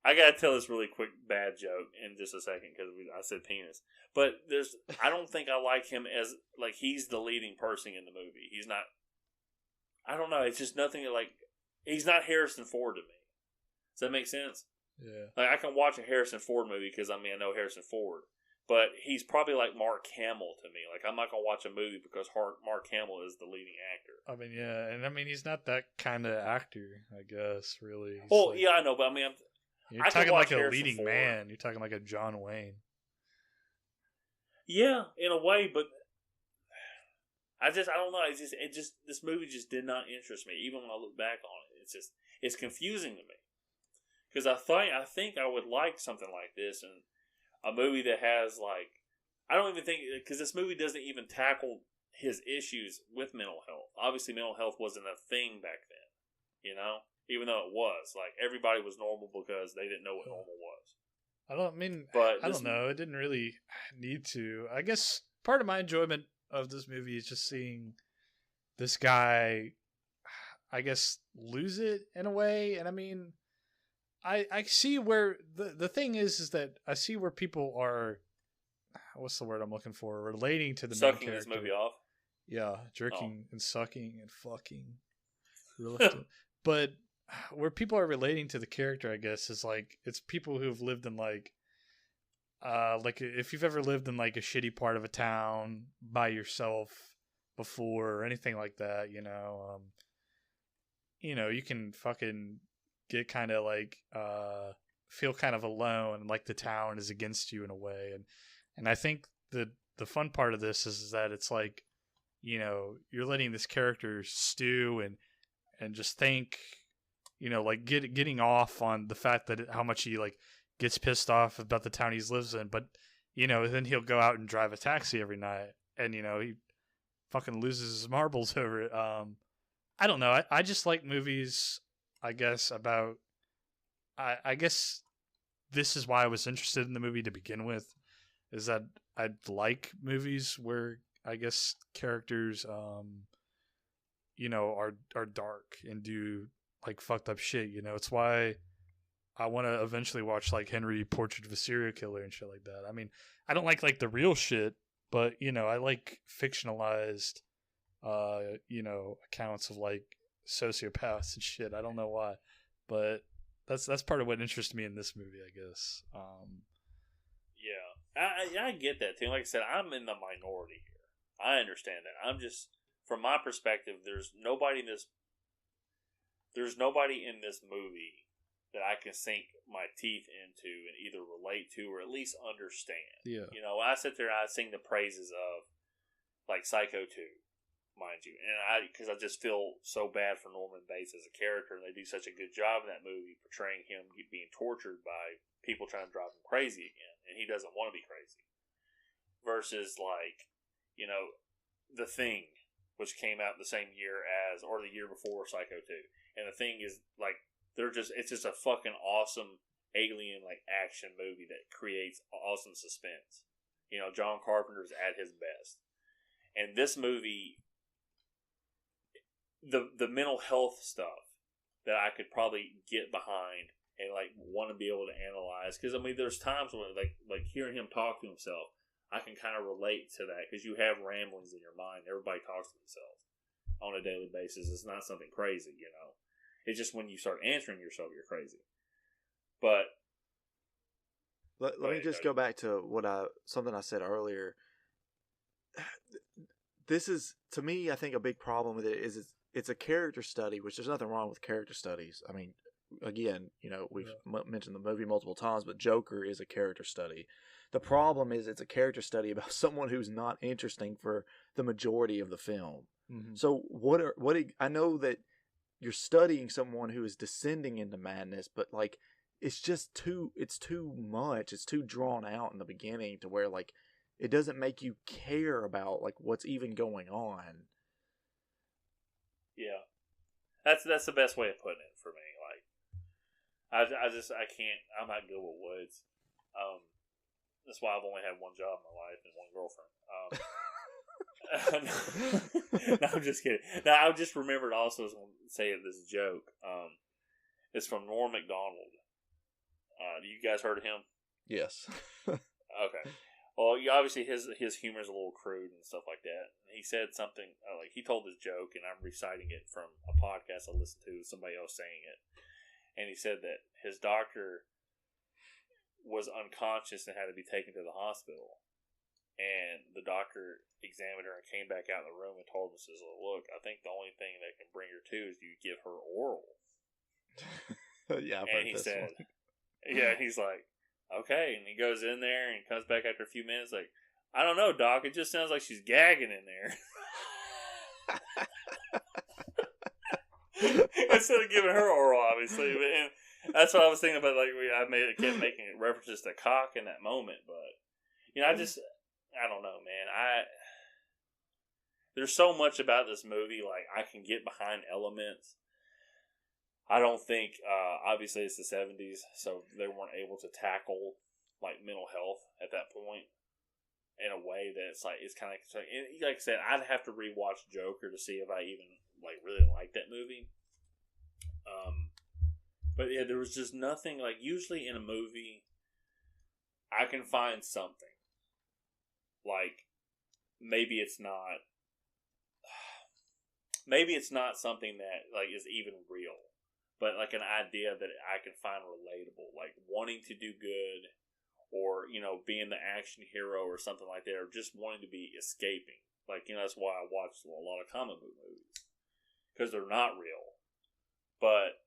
I gotta tell this really quick bad joke in just a second because I said penis. But I don't think I like him as, like, he's the leading person in the movie. He's not, I don't know, it's just nothing like, he's not Harrison Ford to me. Does that make sense? Yeah. Like, I can watch a Harrison Ford movie because, I know Harrison Ford. But he's probably like Mark Hamill to me. Like, I'm not going to watch a movie because Mark Hamill is the leading actor. I mean, yeah. And, he's not that kind of actor, I guess, really. Well, yeah, I know. But, you're talking like a leading man. You're talking like a John Wayne. Yeah, in a way. But I don't know. This movie just did not interest me. Even when I look back on it. It's confusing to me. Because I think I would like something like this, and a movie that has, like, I don't even think, because this movie doesn't even tackle his issues with mental health. Obviously, mental health wasn't a thing back then, you know? Even though it was. Like, everybody was normal because they didn't know what normal was. I don't know. It didn't really need to. I guess part of my enjoyment of this movie is just seeing this guy, I guess, lose it in a way. And I see where the thing is that I see where people are, what's the word I'm looking for, relating to the main character. Sucking this movie off? Yeah, jerking and sucking and fucking. But where people are relating to the character, I guess, is like, it's people who've lived in like if you've ever lived in like a shitty part of a town by yourself before or anything like that, you can fucking get kind of like feel kind of alone, and like the town is against you in a way, and I think the fun part of this is that it's like, you're letting this character stew and just think, like getting off on the fact that how much he like gets pissed off about the town he lives in, but then he'll go out and drive a taxi every night, and he fucking loses his marbles over it. I don't know. I just like movies, I guess, about... I guess this is why I was interested in the movie to begin with, is that I like movies where, I guess, characters, are dark and do, like, fucked up shit, It's why I want to eventually watch, like, Henry, Portrait of a Serial Killer and shit like that. I don't like the real shit, but, I like fictionalized, accounts of, like, sociopaths and shit. I don't know why, but that's part of what interests me in this movie, I guess. Yeah, I get that too. Like I said, I'm in the minority here. I understand that. I'm just, from my perspective, there's nobody in this movie that I can sink my teeth into and either relate to or at least understand. Yeah. When I sit there, I sing the praises of, like, Psycho 2. Mind you, and because I just feel so bad for Norman Bates as a character, and they do such a good job in that movie portraying him being tortured by people trying to drive him crazy again, and he doesn't want to be crazy. Versus, like, The Thing, which came out the same year as, or the year before, Psycho 2, and The Thing is like, it's just a fucking awesome alien like action movie that creates awesome suspense. John Carpenter's at his best, and this movie. The mental health stuff that I could probably get behind and like want to be able to analyze. Because I mean, there's times when like hearing him talk to himself, I can kind of relate to that because you have ramblings in your mind. Everybody talks to themselves on a daily basis. It's not something crazy, you know. It's just when you start answering yourself, you're crazy. But let me just go back to something I said earlier. This is, to me, I think a big problem with it is it's a character study, which there's nothing wrong with character studies. I mean, again, you know, we've mentioned the movie multiple times, but Joker is a character study. The problem is it's a character study about someone who's not interesting for the majority of the film. Mm-hmm. So I know that you're studying someone who is descending into madness, but like it's too much. It's too drawn out in the beginning to where like it doesn't make you care about like what's even going on. Yeah, that's the best way of putting it for me. Like, I can't. I'm not good with woods. That's why I've only had one job in my life and one girlfriend. No, I'm just kidding. No, I just remembered also saying this joke. It's from Norm Macdonald. You guys heard of him? Yes. Okay. Well, obviously his humor is a little crude and stuff like that. He said something like he told this joke, and I'm reciting it from a podcast I listened to, somebody else saying it, and he said that his doctor was unconscious and had to be taken to the hospital, and the doctor examined her and came back out in the room and told him, says, "Look, I think the only thing that can bring her to is you give her oral." Yeah, I've and heard he this said, one. "Yeah," he's like, "Okay," and he goes in there and comes back after a few minutes like, "I don't know, doc, it just sounds like she's gagging in there." Instead of giving her oral, obviously, and that's what I was thinking about. Like, I kept making references to cock in that moment, but you know, I don't know, man. There's so much about this movie, like I can get behind elements. I don't think, obviously it's the 70s, so they weren't able to tackle like mental health at that point in a way that it's kind of like I said, I'd have to rewatch Joker to see if I even like really like that movie. But yeah, there was just nothing like usually in a movie I can find something like maybe it's not something that like is even real, but like an idea that I can find relatable, like wanting to do good, or you know, being the action hero or something like that, or just wanting to be escaping. Like, you know, that's why I watch a lot of comic book movies, because they're not real, but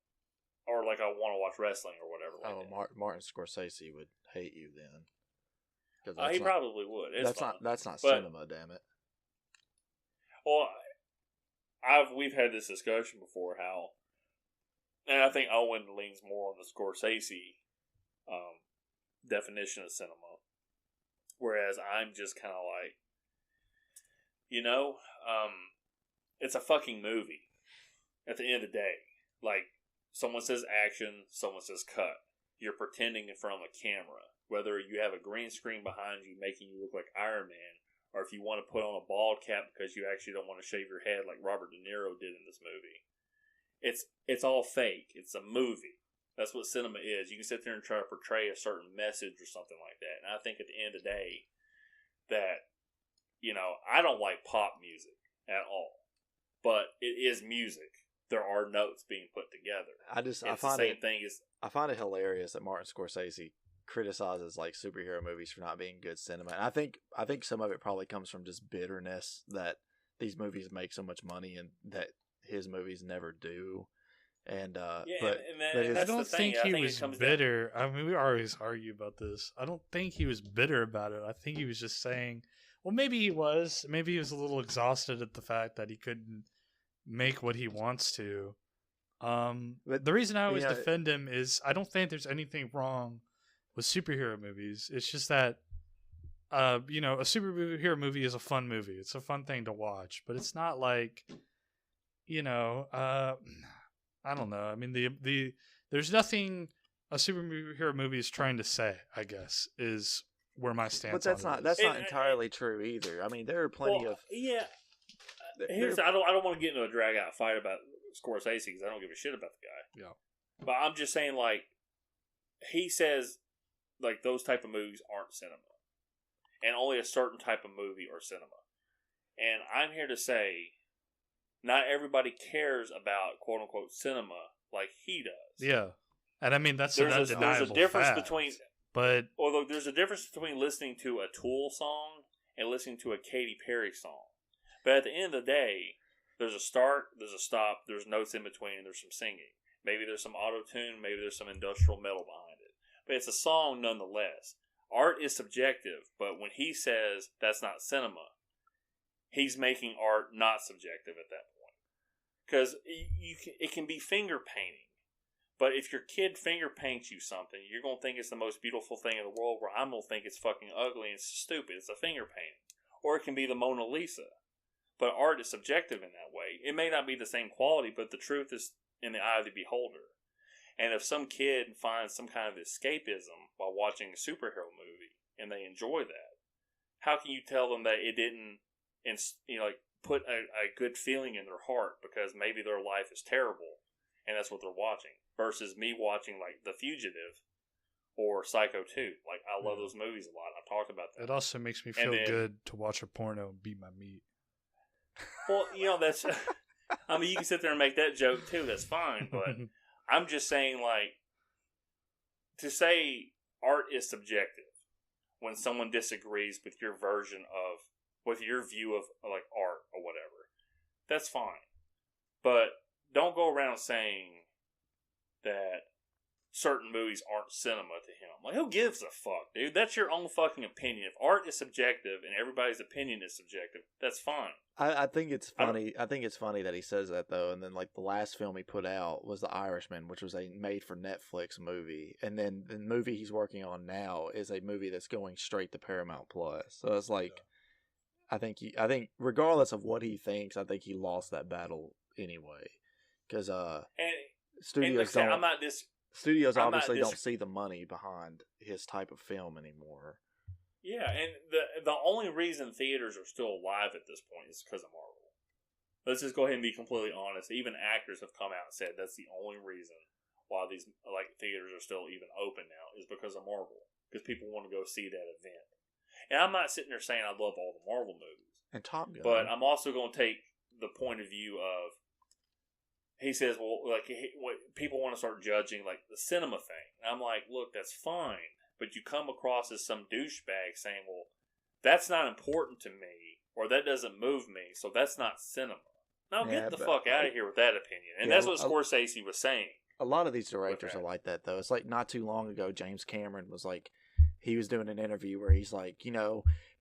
or like I want to watch wrestling or whatever. Like Martin Scorsese would hate you then. He probably would. That's not cinema, damn it. Well, we've had this discussion before how, and I think Owen leans more on the Scorsese definition of cinema, whereas I'm just kind of like, you know, it's a fucking movie. At the end of the day, like someone says action, someone says cut. You're pretending in front of a camera, whether you have a green screen behind you making you look like Iron Man, or if you want to put on a bald cap because you actually don't want to shave your head like Robert De Niro did in this movie. It's all fake. It's a movie. That's what cinema is. You can sit there and try to portray a certain message or something like that. And I think at the end of the day that, you know, I don't like pop music at all. But it is music. There are notes being put together. I find it hilarious that Martin Scorsese criticizes like superhero movies for not being good cinema. And I think some of it probably comes from just bitterness that these movies make so much money and that his movies never do. And I don't think he was bitter. I mean, we always argue about this. I don't think he was bitter about it. I think he was just saying, well, maybe he was. Maybe he was a little exhausted at the fact that he couldn't make what he wants to. But the reason I always defend him is I don't think there's anything wrong with superhero movies. It's just that, you know, a superhero movie is a fun movie. It's a fun thing to watch, but it's not like, you know, I don't know. I mean, there's nothing a superhero movie is trying to say, I guess, is where my stance. But that's not entirely true either. I mean, there are plenty of I don't want to get into a drag out fight about Scorsese because I don't give a shit about the guy. Yeah, but I'm just saying, like, he says like those type of movies aren't cinema, and only a certain type of movie are cinema. And I'm here to say, not everybody cares about quote unquote cinema like he does. Yeah, and I mean that's an undeniable there's a difference fact, between, but although there's a difference between listening to a Tool song and listening to a Katy Perry song. But at the end of the day, there's a start, there's a stop, there's notes in between, and there's some singing. Maybe there's some auto-tune, maybe there's some industrial metal behind it. But it's a song nonetheless. Art is subjective, but when he says that's not cinema, he's making art not subjective at that point. Because it can be finger painting. But if your kid finger paints you something, you're going to think it's the most beautiful thing in the world, where I'm going to think it's fucking ugly and it's stupid. It's a finger painting. Or it can be the Mona Lisa. But art is subjective in that way. It may not be the same quality, but the truth is in the eye of the beholder. And if some kid finds some kind of escapism while watching a superhero movie, and they enjoy that, how can you tell them that it didn't, put a good feeling in their heart because maybe their life is terrible, and that's what they're watching, versus me watching like The Fugitive or Psycho 2. Like, I love those movies a lot. I've talked about that. It also makes me feel good to watch a porno and beat my meat. Well, that's... I mean, you can sit there and make that joke too. That's fine, but I'm just saying, like, to say art is subjective when someone disagrees with your with your view of, like, art or whatever, that's fine. But don't go around saying that certain movies aren't cinema to him. Like, who gives a fuck, dude? That's your own fucking opinion. If art is subjective and everybody's opinion is subjective, that's fine. I think it's funny. I think it's funny that he says that, though. And then, like, the last film he put out was The Irishman, which was a made-for-Netflix movie. And then the movie he's working on now is a movie that's going straight to Paramount Plus. So it's like, I think regardless of what he thinks, I think he lost that battle anyway. Because studios obviously don't see the money behind his type of film anymore. Yeah, and the only reason theaters are still alive at this point is because of Marvel. Let's just go ahead and be completely honest. Even actors have come out and said that's the only reason why these theaters are still even open now is because of Marvel. Because people want to go see that event. And I'm not sitting there saying I love all the Marvel movies. And Top Gun. But I'm also going to take the point of view of, he says, well, like, people want to start judging, like, the cinema thing. And I'm like, look, that's fine. But you come across as some douchebag saying, well, that's not important to me, or that doesn't move me, so that's not cinema. Now get the fuck out of here with that opinion. And that's what Scorsese was saying. A lot of these directors are like that, though. It's like not too long ago, James Cameron was like, he was doing an interview where he's like,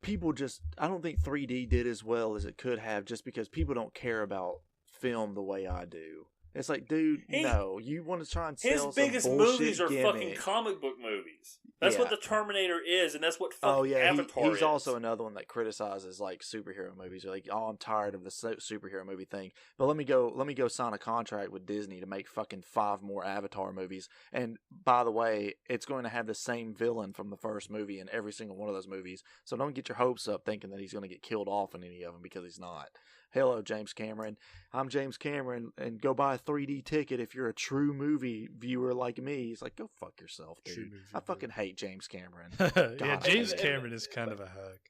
people just, I don't think 3D did as well as it could have just because people don't care about film the way I do. It's like, dude, no. You want to try and sell his biggest some bullshit movies are gimmick. Fucking comic book movies. That's what the Terminator is, and that's what fucking Avatar is. He's also another one that criticizes like superhero movies. Like, I'm tired of the superhero movie thing. But let me go sign a contract with Disney to make fucking 5 more Avatar movies. And by the way, it's going to have the same villain from the first movie in every single one of those movies. So don't get your hopes up thinking that he's going to get killed off in any of them, because he's not. Hello, James Cameron. I'm James Cameron, and go buy a 3D ticket if you're a true movie viewer like me. He's like, go fuck yourself, dude. I fucking hate James Cameron. Yeah, James Cameron is kind of a hug.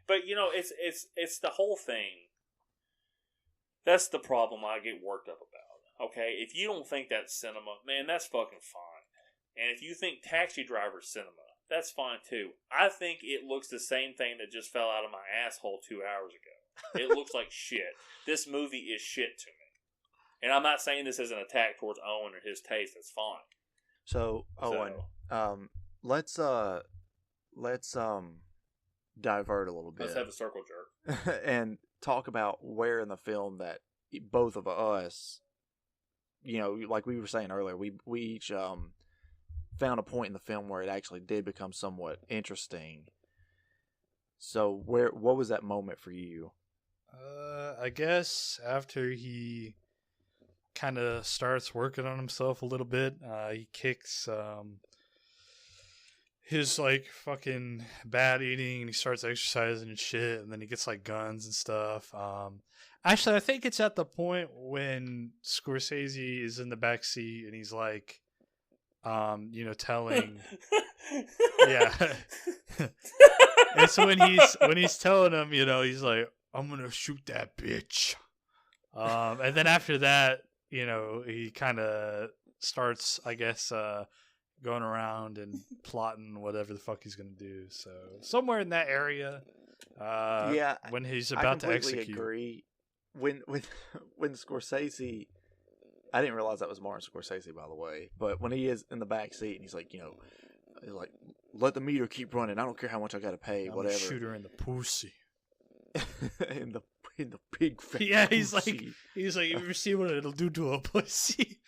But it's the whole thing. That's the problem I get worked up about. Okay, if you don't think that's cinema, man, that's fucking fine. And if you think Taxi Driver's cinema, that's fine too. I think it looks the same thing that just fell out of my asshole 2 hours ago. It looks like shit. This movie is shit to me. And I'm not saying this as an attack towards Owen or his taste. That's fine. So Owen, let's divert a little bit. Let's have a circle jerk and talk about where in the film that both of us, like we were saying earlier, we each found a point in the film where it actually did become somewhat interesting. So what was that moment for you? I guess after he kind of starts working on himself a little bit, he kicks his like fucking bad eating, and he starts exercising and shit, and then he gets like guns and stuff. Actually, I think it's at the point when Scorsese is in the backseat and he's like, telling, yeah. And so when he's telling him, he's like, I'm gonna shoot that bitch. And then after that, he kind of starts, I guess, going around and plotting whatever the fuck he's gonna do. So somewhere in that area, when he's about to execute. I completely agree. When Scorsese, I didn't realize that was Martin Scorsese, by the way. But when he is in the back seat and he's like, let the meter keep running. I don't care how much I got to pay. I'm whatever. Shoot her in the pussy. in the big fat yeah, pussy. he's like, you ever see what it'll do to a pussy?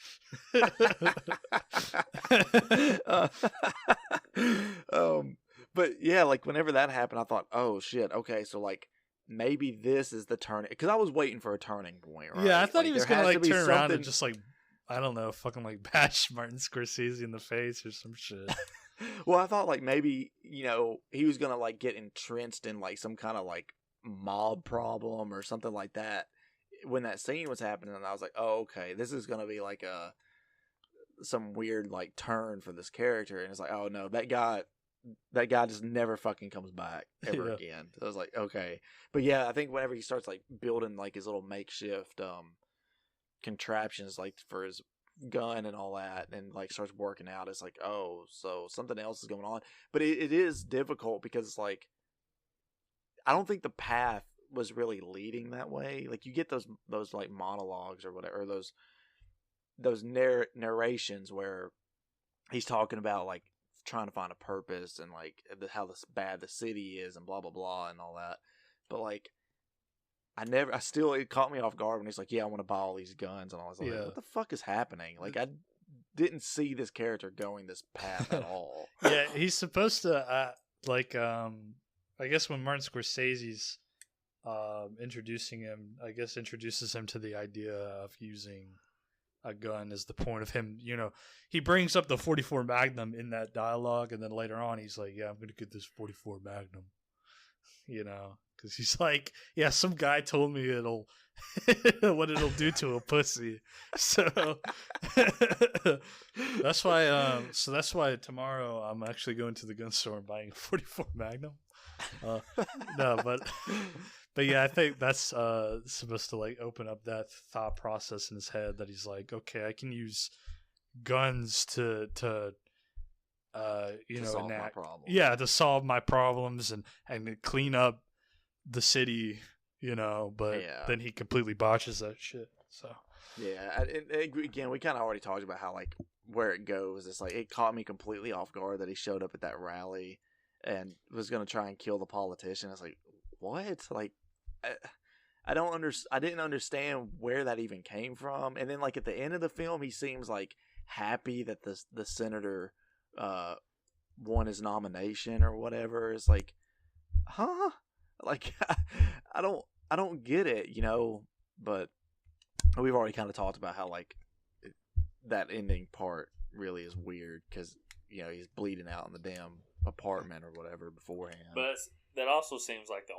But yeah, like whenever that happened, I thought, oh shit, okay, so like maybe this is the turn, because I was waiting for a turning point. Right? Yeah, I thought he was gonna like turn around something... and just like, I don't know, fucking like bash Martin Scorsese in the face or some shit. Well, I thought like maybe he was gonna like get entrenched in like some kind of like mob problem or something like that when that scene was happening, and I was like, oh okay, this is gonna be like some weird like turn for this character, and it's like, oh no, that guy just never fucking comes back ever again. So I was like, okay. But yeah, I think whenever he starts like building like his little makeshift contraptions like for his gun and all that, and like starts working out, it's like, oh, so something else is going on. But it is difficult because it's like, I don't think the path was really leading that way. Like you get those like monologues or whatever, or those narrations where he's talking about like trying to find a purpose and like how bad the city is and blah blah blah and all that. But like it caught me off guard when he's like, yeah, I want to buy all these guns, and I was like, what the fuck is happening? Like I didn't see this character going this path at all. Yeah, he's supposed to I guess when Martin Scorsese's introduces him to the idea of using a gun is the point of him. He brings up the 44 Magnum in that dialogue, and then later on he's like, yeah, I'm gonna get this 44 Magnum, because he's like, yeah, some guy told me it'll what it'll do to a pussy. So that's why tomorrow I'm actually going to the gun store and buying a 44 Magnum. No, but yeah, I think that's supposed to like open up that thought process in his head that he's like, okay, I can use guns to solve my problems. Yeah, to solve my problems and clean up the city, but then he completely botches that shit. So yeah, and again, we kind of already talked about how like where it goes. It's like it caught me completely off guard that he showed up at that rally and was going to try and kill the politician. I was like, what? Like, I didn't understand where that even came from. And then like at the end of the film, he seems like happy that the senator won his nomination or whatever. It's like, huh? Like I don't get it, but we've already kind of talked about how like that ending part really is weird because he's bleeding out in the damn apartment or whatever beforehand. But that also seems like the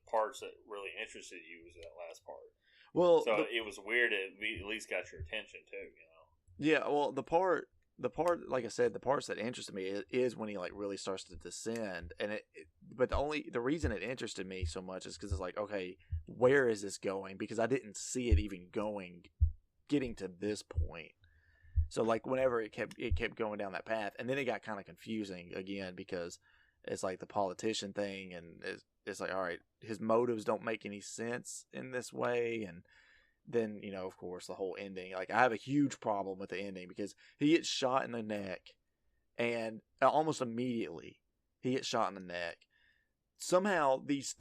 parts that really interested you was that last part. Well, so it was weird. It at least got your attention too, Yeah, well, the part, like I said, the parts that interested me is when he like really starts to descend, and but the reason it interested me so much is because it's like, okay, where is this going? Because I didn't see it even getting to this point. So like whenever it kept going down that path, and then it got kind of confusing again because it's like the politician thing, and it's like, all right, his motives don't make any sense in this way, and then of course the whole ending. Like I have a huge problem with the ending because he gets shot in the neck, and almost immediately he gets shot in the neck. Somehow these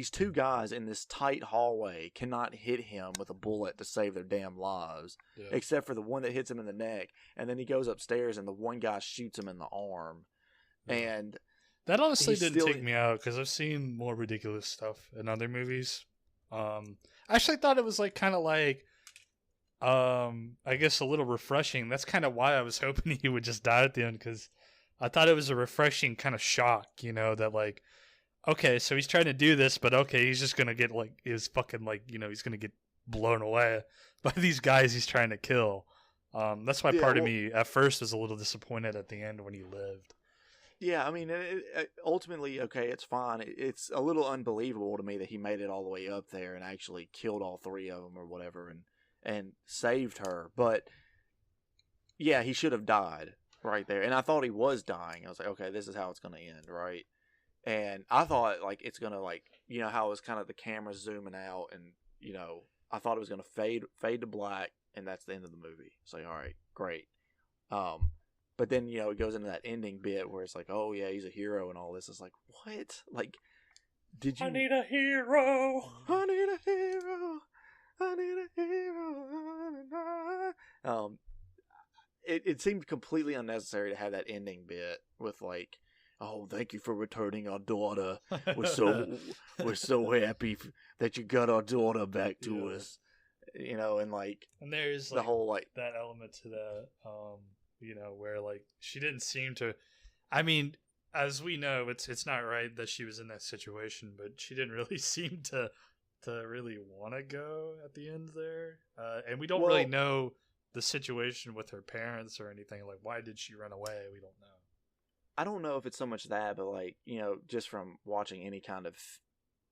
two guys in this tight hallway cannot hit him with a bullet to save their damn lives, except for the one that hits him in the neck, and then he goes upstairs and the one guy shoots him in the arm. And that honestly didn't take me out because I've seen more ridiculous stuff in other movies. I actually thought it was like kind of like I guess a little refreshing. That's kind of why I was hoping he would just die at the end, because I thought it was a refreshing kind of shock, that like, okay, so he's trying to do this, but okay, he's just gonna get like his fucking like he's gonna get blown away by these guys he's trying to kill. That's why part of me at first was a little disappointed at the end when he lived. Yeah, I mean, ultimately, okay, it's fine. It's a little unbelievable to me that he made it all the way up there and actually killed all three of them or whatever and saved her. But, yeah, he should have died right there. And I thought he was dying. I was like, okay, this is how it's going to end, right? And I thought, like, it's going to, like, you know, how it was kind of the camera zooming out and, you know, I thought it was going to fade to black and that's the end of the movie. It's like, all right, great. But then, you know, it goes into that ending bit where it's like, oh, yeah, he's a hero and all this. It's like, what? Like, did you... I need a hero. I need a hero. I need a hero. It seemed completely unnecessary to have that ending bit with, like, oh, thank you for returning our daughter. We're so happy that you got our daughter back to us. You know, and, like... And there's, the like, whole, like... that element to that, you know, where, like, she didn't seem to... I mean, as we know, it's not right that she was in that situation, but she didn't really seem to really want to go at the end there. And we don't really know the situation with her parents or anything. Like, why did she run away? We don't know. I don't know if it's so much that, but, like, you know, just from watching any kind of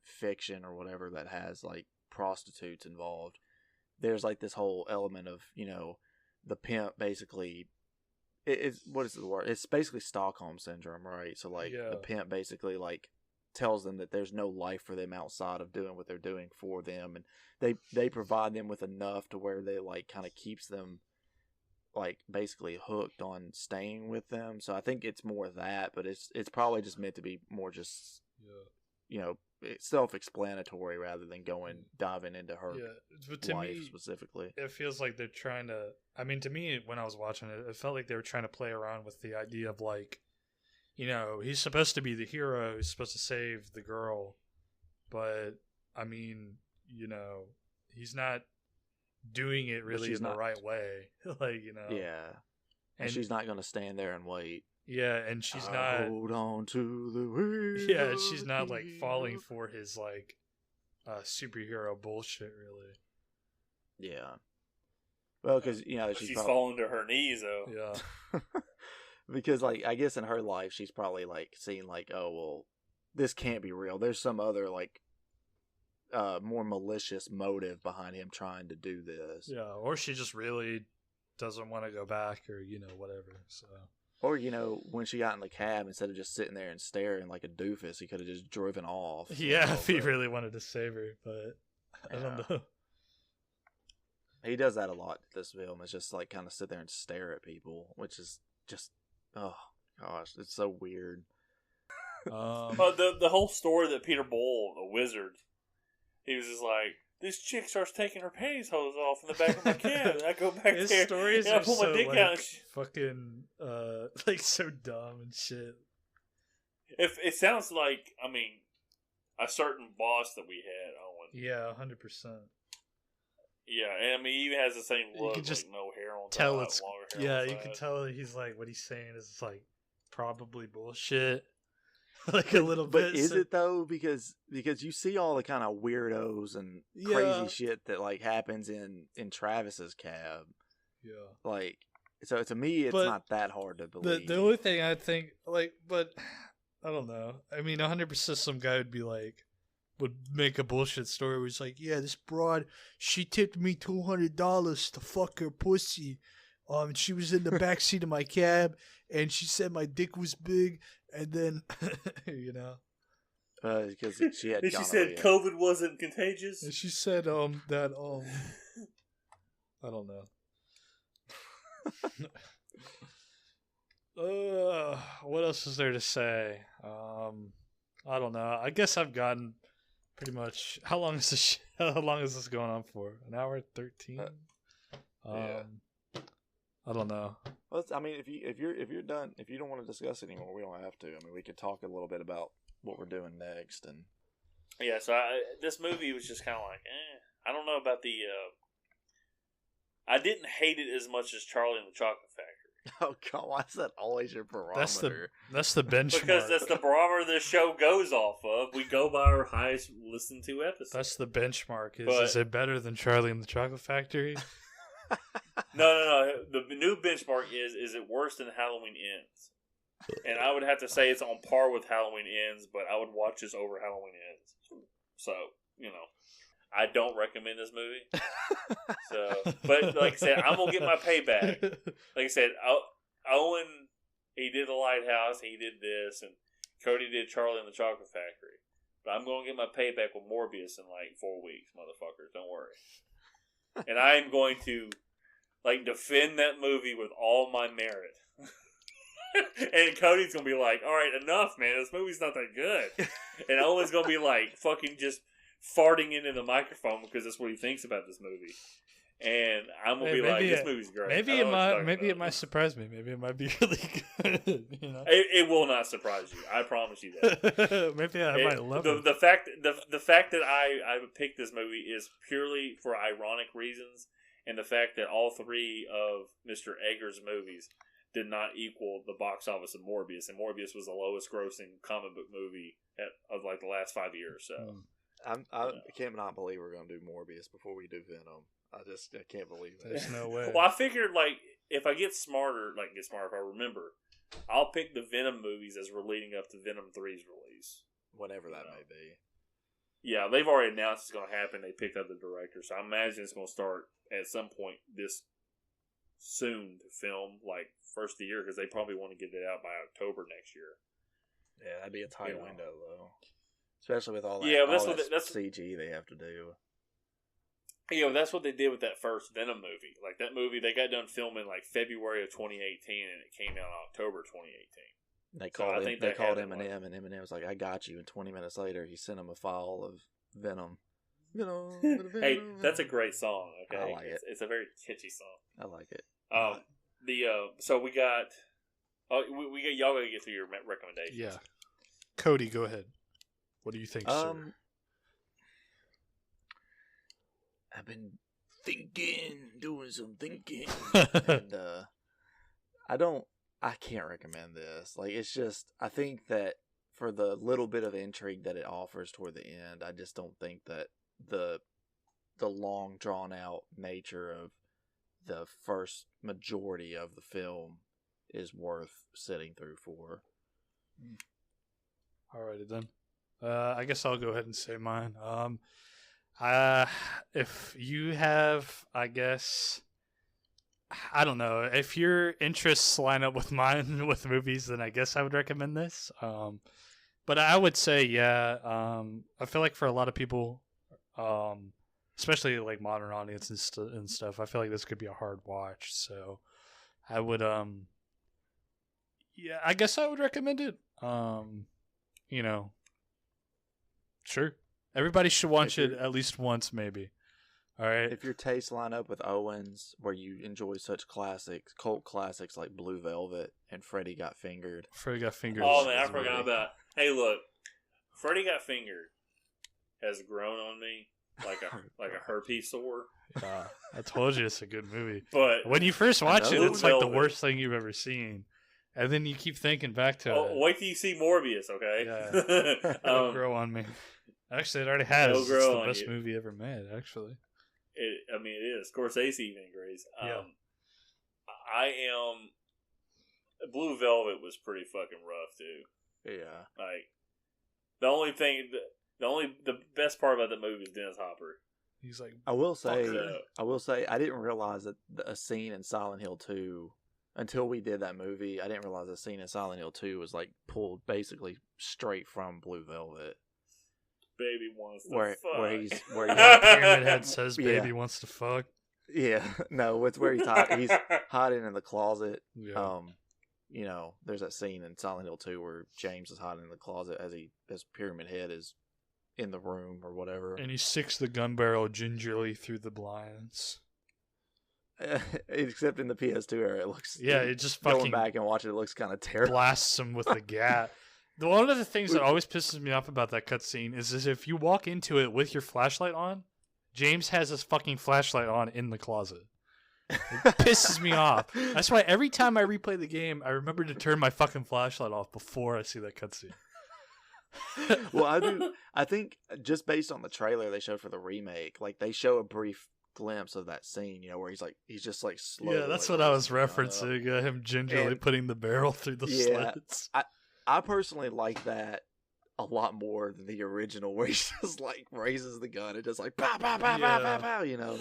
fiction or whatever that has, like, prostitutes involved, there's, like, this whole element of, you know, the pimp basically... It's what is the word? It's basically Stockholm syndrome, right? So, like, the pimp basically, like, tells them that there's no life for them outside of doing what they're doing for them, and they provide them with enough to where they, like, kind of keeps them, like, basically hooked on staying with them. So I think it's more that, but it's probably just meant to be more just, you know, self-explanatory rather than diving into her but to life me, specifically. It feels like they're trying to... I mean, to me, when I was watching it, it felt like they were trying to play around with the idea of, like, you know, he's supposed to be the hero, he's supposed to save the girl, but, I mean, you know, he's not doing it really in the right way. Like, you know. Yeah. And she's not going to stand there and wait. Yeah, and she's not... Hold on to the wheel. Yeah, she's not, like, falling for his, like, superhero bullshit, really. Yeah. Well, because, you know, she's falling to her knees, though. Yeah. Because, like, I guess in her life, she's probably, like, seeing, like, oh, well, this can't be real. There's some other, like, more malicious motive behind him trying to do this. Yeah, or she just really doesn't want to go back or, you know, whatever, so... Or, you know, when she got in the cab, instead of just sitting there and staring like a doofus, he could have just driven off. Yeah, if he really wanted to save her, but I don't know. He does that a lot in this film. It's just like kind of sit there and stare at people, which is just, oh gosh, it's so weird. The whole story that Peter Boyle, the wizard, he was just like, this chick starts taking her pantyhose off in the back of my cab, and I go back His there, stories and I are pull my so, dick like, out. Fucking, like, so dumb and shit. If it sounds like, I mean, a certain boss that we had, Owen. Yeah, 100%. Yeah, and I mean, he even has the same look, you can just like no hair on tell top, it's longer hair yeah. on the You side. can tell he's like what he's saying is like probably bullshit, like a little bit. But is it though? Because you see all the kind of weirdos and crazy shit that like happens in Travis's cab. Yeah. Like, so to me, it's not that hard to believe. The only thing I think, like, but I don't know. I mean, 100% some guy would make a bullshit story where he's like, yeah, this broad, she tipped me $200 to fuck her pussy. She was in the backseat of my cab, and she said my dick was big, and then, you know. Because she had and she said COVID wasn't contagious. And she said, that, I don't know. What else is there to say? I don't know. I guess I've gotten pretty much. How long is this going on for? An hour 13? Yeah. I don't know. Well, I mean, if you're done, if you don't want to discuss it anymore, we don't have to. I mean, we could talk a little bit about what we're doing next, and yeah. So this movie was just kind of like, I don't know about the. I didn't hate it as much as Charlie and the Chocolate Factory. Oh God, why is that always your barometer? That's the benchmark. Because that's the barometer the show goes off of. We go by our highest listened to episodes. That's the benchmark. Is it better than Charlie and the Chocolate Factory? No. The new benchmark is it worse than Halloween Ends? And I would have to say it's on par with Halloween Ends, but I would watch this over Halloween Ends. So, I don't recommend this movie. So, but like I said, I'm gonna get my payback. Like I said, Owen, he did The Lighthouse, he did this, and Cody did Charlie and the Chocolate Factory. But I'm gonna get my payback with Morbius in like 4 weeks, motherfuckers. Don't worry. And I am going to defend that movie with all my merit. And Cody's gonna be like, all right, enough, man. This movie's not that good. And Owen's gonna be like fucking just farting into the microphone because that's what he thinks about this movie. And I'm gonna be like, this movie's great. Maybe it might surprise me. Maybe it might be really good. It will not surprise you. I promise you that. Maybe I might love it. The fact that I picked this movie is purely for ironic reasons, and the fact that all three of Mr. Eggers' movies did not equal the box office of Morbius, and Morbius was the lowest grossing comic book movie of like the last 5 years. So I can't not believe we're gonna do Morbius before we do Venom. I can't believe that. There's no way. Well, I figured if I get smarter, if I remember, I'll pick the Venom movies as we're leading up to Venom 3's release, whatever that may be. Yeah, they've already announced it's going to happen. They picked up the director, so I imagine it's going to start at some point this soon to film, like first of the year, because they probably want to get it out by October next year. Yeah, that'd be a tight window though, especially with all that, that's CG they have to do. Yeah, that's what they did with that first Venom movie. Like that movie, they got done filming like February of 2018, and it came out in October 2018. They called Eminem, and Eminem was like, "I got you." And 20 minutes later, he sent him a file of Venom. Venom. Hey, that's a great song. Okay, I like it. It's a very catchy song. I like it. So we got. We got y'all gotta get through your recommendations. Yeah, Cody, go ahead. What do you think, sir? I've been doing some thinking, and I can't recommend this. Like, it's just, I think that for the little bit of intrigue that it offers toward the end, I just don't think that the long drawn out nature of the first majority of the film is worth sitting through for. Alrighty then. I guess I'll go ahead and say mine. If you have, I guess, I don't know, if your interests line up with mine with movies, then I guess I would recommend this. But I would say, I feel like for a lot of people, especially like modern audience and stuff, I feel like this could be a hard watch. So I would, I guess I would recommend it. Sure. Everybody should watch it at least once, maybe. All right. If your tastes line up with Owen's, where you enjoy such cult classics like Blue Velvet and Freddy Got Fingered. Freddy Got Fingered. Oh man, I forgot about. Hey, look, Freddy Got Fingered has grown on me like a herpes sore. I told you it's a good movie. But when you first watch it, it's like the worst thing you've ever seen. And then you keep thinking back to it. Wait till you see Morbius, okay? Yeah. It'll grow on me. Actually, it already has. It's the best movie ever made, actually. It is. Scorsese even agrees. Yeah. Blue Velvet was pretty fucking rough, too. Yeah. Like, the best part about the movie is Dennis Hopper. He's like, I will say, I didn't realize that a scene in Silent Hill 2, until we did that movie, I didn't realize a scene in Silent Hill 2 was like pulled basically straight from Blue Velvet. Baby wants to fuck. Where Pyramid Head says baby wants to fuck. Yeah, no, it's where he's hiding in the closet. Yeah. There's that scene in Silent Hill 2 where James is hiding in the closet as Pyramid Head is in the room or whatever. And he sticks the gun barrel gingerly through the blinds. Except in the PS2 era, it looks... Yeah, it just fucking... Going back and watching it looks kind of terrible. Blasts him with the gat. One of the things that always pisses me off about that cutscene is if you walk into it with your flashlight on, James has his fucking flashlight on in the closet. It pisses me off. That's why every time I replay the game, I remember to turn my fucking flashlight off before I see that cutscene. Well, I think just based on the trailer they showed for the remake, like they show a brief glimpse of that scene, where he's just like slow. Yeah, that's what I was referencing. Him gingerly putting the barrel through the slits. I personally like that a lot more than the original, where he just like raises the gun and just like pow pow pow pow pow pow.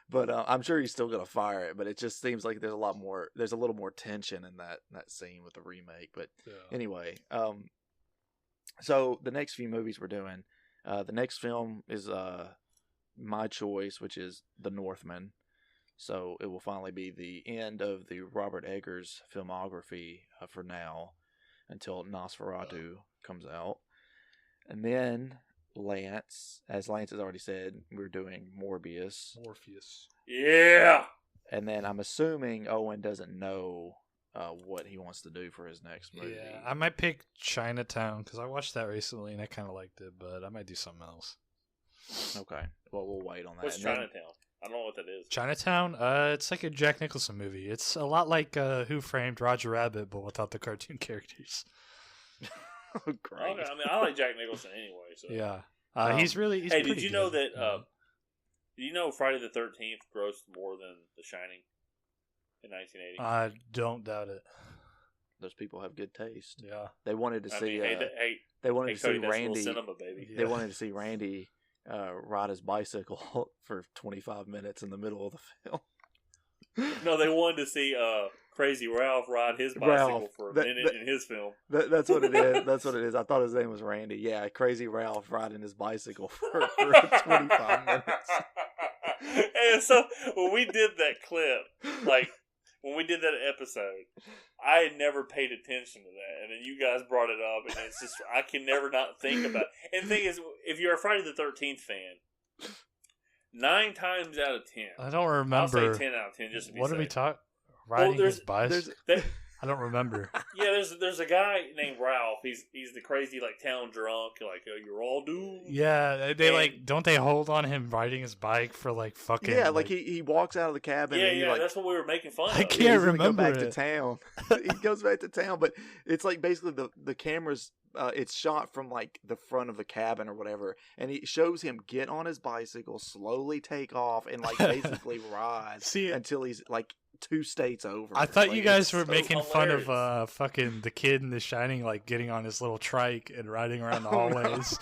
But I'm sure he's still gonna fire it. But it just seems like there's a little more tension in that scene with the remake. But anyway, so the next few movies we're doing, the next film is my choice, which is The Northman. So it will finally be the end of the Robert Eggers filmography for now, until Nosferatu comes out. And then Lance, as Lance has already said, we're doing Morbius. Yeah! And then I'm assuming Owen doesn't know what he wants to do for his next movie. Yeah, I might pick Chinatown, because I watched that recently and I kind of liked it, but I might do something else. Okay. Well, we'll wait on that. What's Chinatown? I don't know what that is. Chinatown? It's like a Jack Nicholson movie. It's a lot like Who Framed Roger Rabbit, but without the cartoon characters. Oh, great. Okay, I mean, I like Jack Nicholson anyway. So. Yeah. He's hey, did you know that... do you know Friday the 13th grossed more than The Shining in 1980? I don't doubt it. Those people have good taste. Yeah. They wanted to see... they wanted to see Randy... cinema, baby. They wanted to see Randy ride his bicycle for 25 minutes in the middle of the film. No, they wanted to see Crazy Ralph ride his bicycle for a minute in his film. That's what it is. That's what it is. I thought his name was Randy. Yeah, Crazy Ralph riding his bicycle for 25 minutes. And so when we did that clip, like when we did that episode, I had never paid attention to that, and then you guys brought it up, and it's just I can never not think about it. And the thing is, if you're a Friday the 13th fan, 9 times out of 10, I don't remember. I'll say 10 out of 10. Just to be what safe. do we talk? Riding his bicycle. That, I don't remember. Yeah, there's a guy named Ralph. He's the crazy like town drunk. Like you're all doomed. Yeah, don't they hold on him riding his bike for like fucking? Yeah, like he walks out of the cabin. Yeah, and he, yeah, that's what we were making fun of. I can't remember. Go back to town. He goes back to town, but it's like basically the camera's. It's shot from like the front of the cabin or whatever, and it shows him get on his bicycle, slowly take off, and like basically ride until he's like 2 states over. I thought you guys were so making hilarious. fun of fucking the kid in The Shining, like getting on his little trike and riding around the hallways.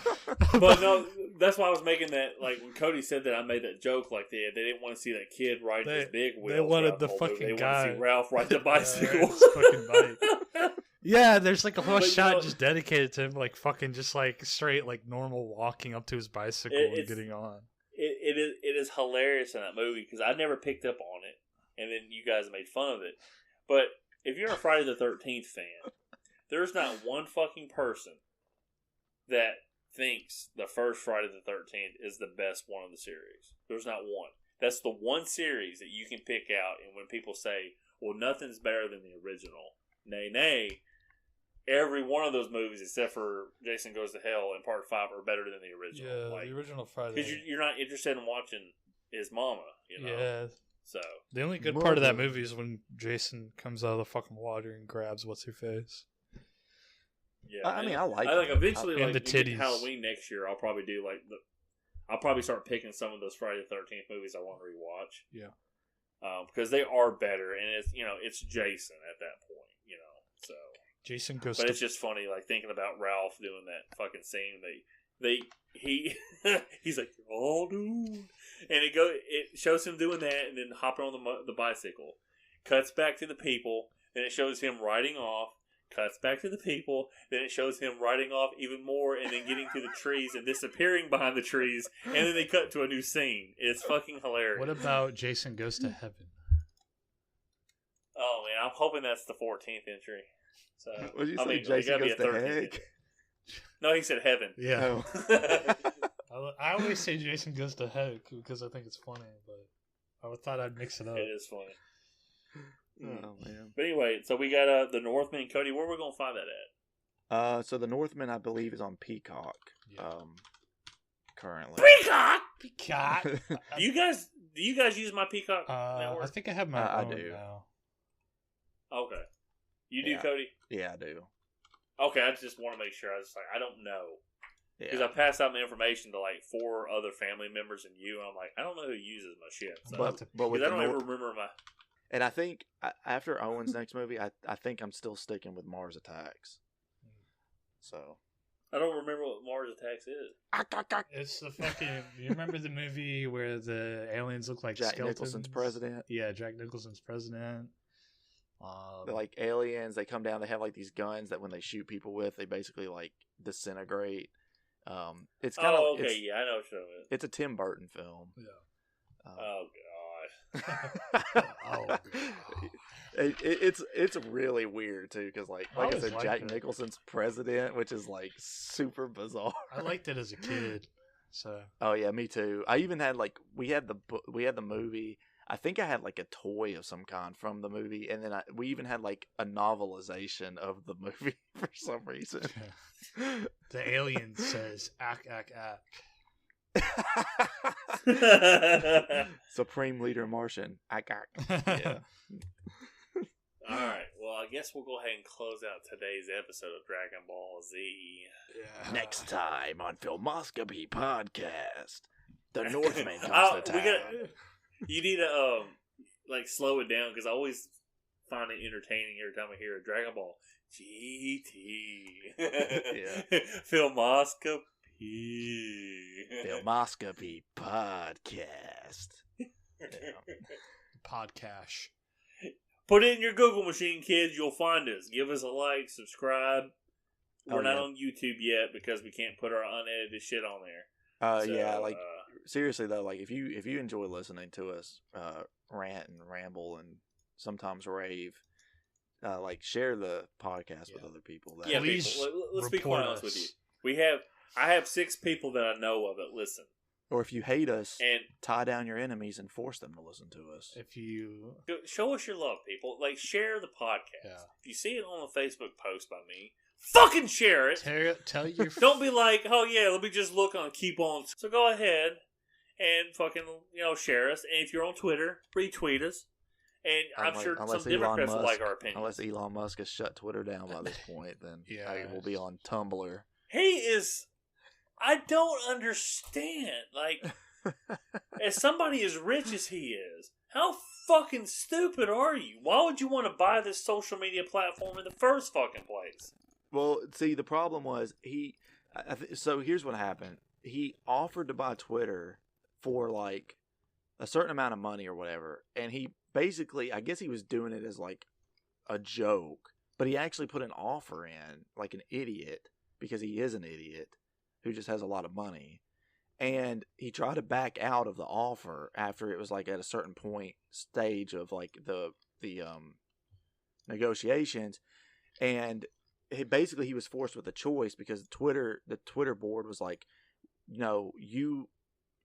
But no, that's why I was making that. Like when Cody said that, I made that joke. Like they didn't want to see that kid riding his big wheels. They wanted the fucking They guy. wanted to see Ralph ride the bicycle. His fucking bike. Yeah, there's like a whole shot just dedicated to him, like fucking just like straight like normal walking up to his bicycle and getting on. It is hilarious in that movie because I never picked up on it, and then you guys made fun of it. But if you're a Friday the 13th fan, there's not one fucking person that thinks the first Friday the 13th is the best one of the series. There's not one. That's the one series that you can pick out, and when people say, well, nothing's better than the original, nay, every one of those movies except for Jason Goes to Hell and Part 5 are better than the original. Yeah, the original Friday. Because you're not interested in watching his mama, you know? Yeah. So the only good part of that movie is when Jason comes out of the fucking water and grabs what's-her-face. Yeah, I mean, I like eventually, and like, the titties. Halloween next year, I'll probably do, like, I'll probably start picking some of those Friday the 13th movies I want to rewatch. Yeah. Because they are better, and it's Jason at that point, so. Jason goes. But it's just funny, like thinking about Ralph doing that fucking scene. He's like, oh, dude, and it shows him doing that, and then hopping on the bicycle. Cuts back to the people, then it shows him riding off. Cuts back to the people, then it shows him riding off even more, and then getting to the trees and disappearing behind the trees, and then they cut to a new scene. It's fucking hilarious. What about Jason Goes to Heaven? Oh man, I'm hoping that's the 14th entry. So, what did you say? Jason Goes to Heck? No, he said heaven. Yeah. I always say Jason Goes to Heck because I think it's funny, but I thought I'd mix it up. It is funny. Oh man. But anyway, so we got the Northman. Cody, where are we gonna find that at? So the Northman, I believe, is on Peacock. Yeah. Currently. Peacock. Do you guys use my Peacock network? I think I have my own I do. now. Okay. You do, Cody? Yeah, I do. Okay, I just want to make sure. I was like, I don't know. Because I passed out my information to like 4 other family members and you, and I'm like, I don't know who uses my shit. So, but with I don't ever remember my. And I think after Owen's next movie, I think I'm still sticking with Mars Attacks. So I don't remember what Mars Attacks is. It's the fucking. You remember the movie where the aliens look like Jack skeletons? Nicholson's president. Yeah, Jack Nicholson's president. They're like aliens. They come down. They have like these guns that when they shoot people with, they basically like disintegrate. It's kind of okay. Yeah, I know what show it is. It's a Tim Burton film. Yeah. Oh Oh god. It's really weird too because like I said, Jack that. Nicholson's president, which is like super bizarre. I liked it as a kid. So. Oh yeah, me too. I even had like we had the movie. I think I had like a toy of some kind from the movie, and then we even had like a novelization of the movie for some reason. The alien says "ack ack ack." Supreme Leader Martian. Ack ack. Yeah. All right. Well, I guess we'll go ahead and close out today's episode of Dragon Ball Z. Yeah. Next time on Filmoscopy Podcast, the Northman comes to town. You need to like slow it down because I always find it entertaining every time I hear a Dragon Ball GT. Yeah. Filmoscopy. Filmoscopy Podcast. Yeah. Podcast. Put it in your Google machine, kids. You'll find us. Give us a like, subscribe. We're not on YouTube yet because we can't put our unedited shit on there. Yeah, like seriously though, like if you enjoy listening to us rant and ramble and sometimes rave, like share the podcast with other people. Yeah, people. Let's be quite honest with you. I have 6 people that I know of that listen. Or if you hate us, and tie down your enemies and force them to listen to us. If you show us your love, people, like share the podcast. Yeah. If you see it on a Facebook post by me, fucking share it. Tell your Don't be like, oh yeah, let me just look on, keep on. So go ahead and fucking share us. And if you're on Twitter, retweet us. And I'm sure some Democrats will like our opinion. Unless Elon Musk has shut Twitter down by this point, then we'll be on Tumblr. He is. I don't understand. Like, as somebody as rich as he is, how fucking stupid are you? Why would you want to buy this social media platform in the first fucking place? Well, see, the problem was so here's what happened. He offered to buy Twitter for like a certain amount of money or whatever, and he basically, I guess he was doing it as like a joke, but he actually put an offer in like an idiot because he is an idiot who just has a lot of money. And he tried to back out of the offer after it was like at a certain stage of like the negotiations. And he was forced with a choice because the Twitter board was like, no, you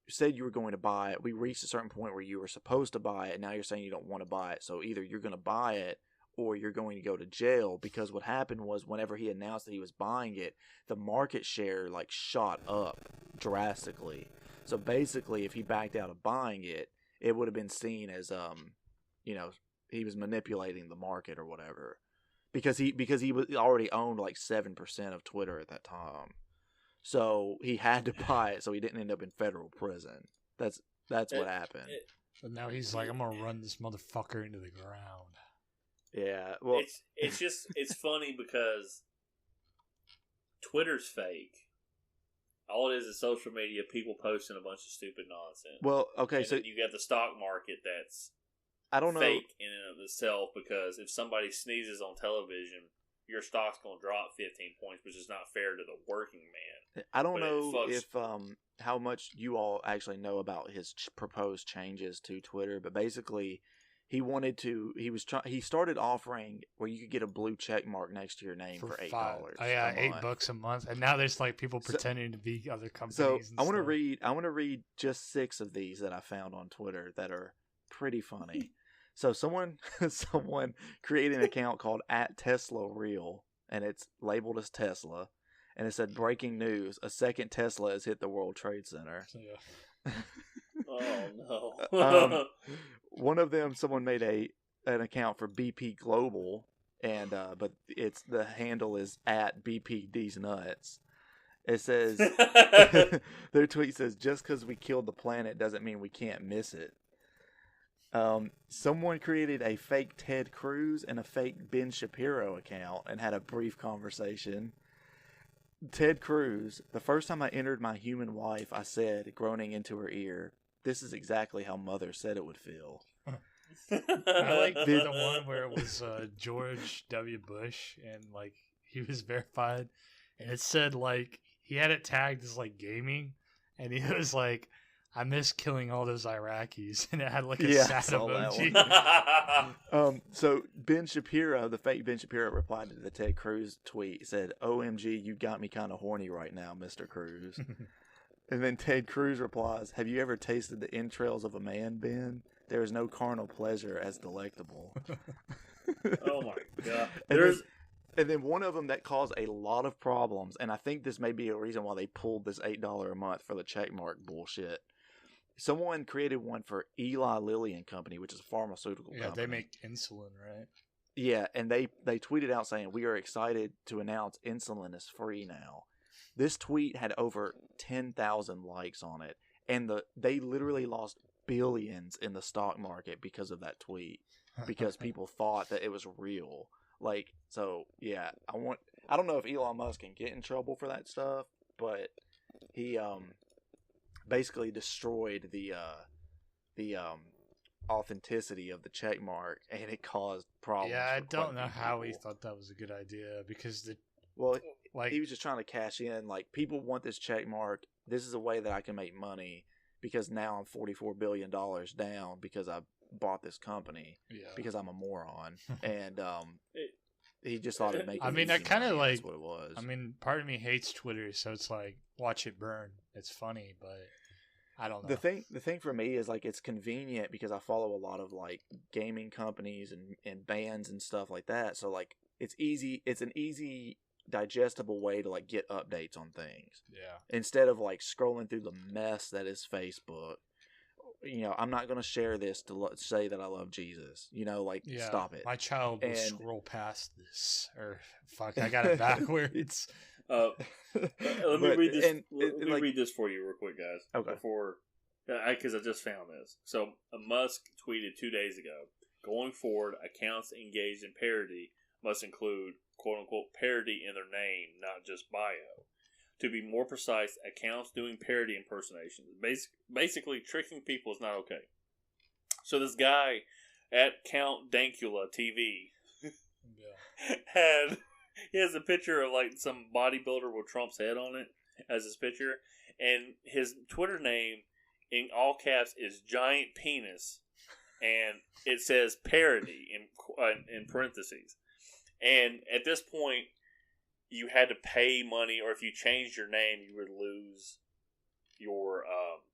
said you were going to buy it. We reached a certain point where you were supposed to buy it. And now you're saying you don't want to buy it. So either you're going to buy it or you're going to go to jail, because what happened was whenever he announced that he was buying it, the market share like shot up drastically. So basically, if he backed out of buying it, it would have been seen as he was manipulating the market or whatever, because he already owned like 7% of Twitter at that time. So he had to buy it so he didn't end up in federal prison. That's what happened. But now he's like, I'm gonna run this motherfucker into the ground. Yeah, well, it's funny because Twitter's fake. All it is social media, people posting a bunch of stupid nonsense. Well, okay, and so then you got the stock market that's I don't know fake in and of itself, because if somebody sneezes on television, your stock's going to drop 15 points, which is not fair to the working man. I don't know if how much you all actually know about his proposed changes to Twitter, but basically he started offering where you could get a blue check mark next to your name for $8. Oh yeah, $8 a month, and now there's like people pretending to be other companies. So and I want to read just 6 of these that I found on Twitter that are pretty funny. So someone created an account called @TeslaReal, and it's labeled as Tesla, and it said, "Breaking news: a second Tesla has hit the World Trade Center." Yeah. Oh no! One of them, someone made an account for BP Global, and but the handle is @BPD's Nuts, It says, their tweet says, just because we killed the planet doesn't mean we can't miss it. Someone created a fake Ted Cruz and a fake Ben Shapiro account and had a brief conversation. Ted Cruz, the first time I entered my human wife, I said, groaning into her ear, "This is exactly how Mother said it would feel." I like the one where it was George W. Bush and like he was verified, and it said like he had it tagged as like gaming, and he was like, "I miss killing all those Iraqis," and it had like a sad emoji. So Ben Shapiro, the fake Ben Shapiro, replied to the Ted Cruz tweet, said, "OMG, you got me kind of horny right now, Mr. Cruz." And then Ted Cruz replies, "Have you ever tasted the entrails of a man, Ben? There is no carnal pleasure as delectable." Oh my god! And then one of them that caused a lot of problems, and I think this may be a reason why they pulled this $8 a month for the checkmark bullshit. Someone created one for Eli Lilly and Company, which is a pharmaceutical company. Yeah, they make insulin, right? Yeah, and they tweeted out saying, "We are excited to announce insulin is free now." This tweet had over 10,000 likes on it, and they literally lost billions in the stock market because of that tweet, because people thought that it was real. Like, so yeah, I don't know if Elon Musk can get in trouble for that stuff, but he basically destroyed the authenticity of the check mark, and it caused problems. Yeah, I don't know people. how he thought that was a good idea, because he was just trying to cash in. Like, people want this check mark. This is a way that I can make money, because now I'm $44 billion down because I bought this company because I'm a moron. And he just thought it'd make it easy. I kind of like, that's what it was. I mean, part of me hates Twitter, so it's like, watch it burn. It's funny, but I don't know. The thing for me is like, it's convenient because I follow a lot of like gaming companies and bands and stuff like that. So like, it's an easy digestible way to like get updates on things. Yeah. Instead of like scrolling through the mess that is Facebook. You know, I'm not going to share this to say that I love Jesus. You know, like, stop it. My child will scroll past this. Or, fuck, I got it backwards. Let me read this. Let me read this for you real quick, guys. Okay. Because I just found this. So, Musk tweeted 2 days ago, "Going forward, accounts engaged in parody must include, quote-unquote, parody in their name, not just bio. To be more precise, accounts doing parody impersonations. Basically, tricking people is not okay." So this guy at Count Dankula TV he has a picture of like some bodybuilder with Trump's head on it as his picture, and his Twitter name in all caps is Giant Penis, and it says parody in parentheses. And at this point, you had to pay money, or if you changed your name, you would lose your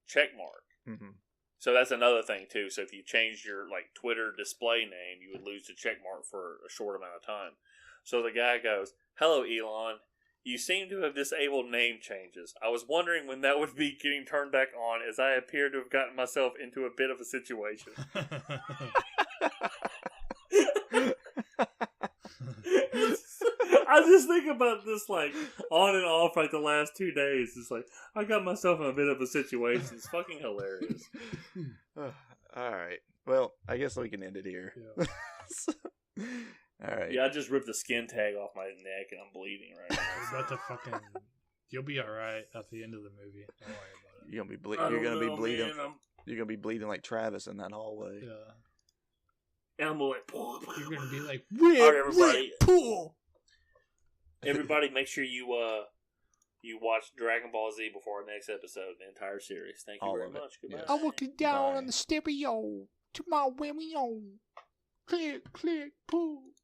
check mark. Mm-hmm. So that's another thing too. So if you changed your like Twitter display name, you would lose the check mark for a short amount of time. So the guy goes, "Hello, Elon. You seem to have disabled name changes. I was wondering when that would be getting turned back on, as I appear to have gotten myself into a bit of a situation." I just think about this like on and off like the last 2 days. It's like, I got myself in a bit of a situation. It's fucking hilarious. All right. Well, I guess we can end it here. Yeah. All right. Yeah, I just ripped the skin tag off my neck and I'm bleeding right now. About to fucking... You'll be alright at the end of the movie. Don't worry about it. You're gonna be bleeding. You're gonna be bleeding like Travis in that hallway. Yeah. And I'm like, you're gonna be like, everybody, pool. Everybody, make sure you watch Dragon Ball Z before our next episode, the entire series. Thank you very much. Goodbye. I'm looking down on the stereo to my Wimeo. Click, click, pool.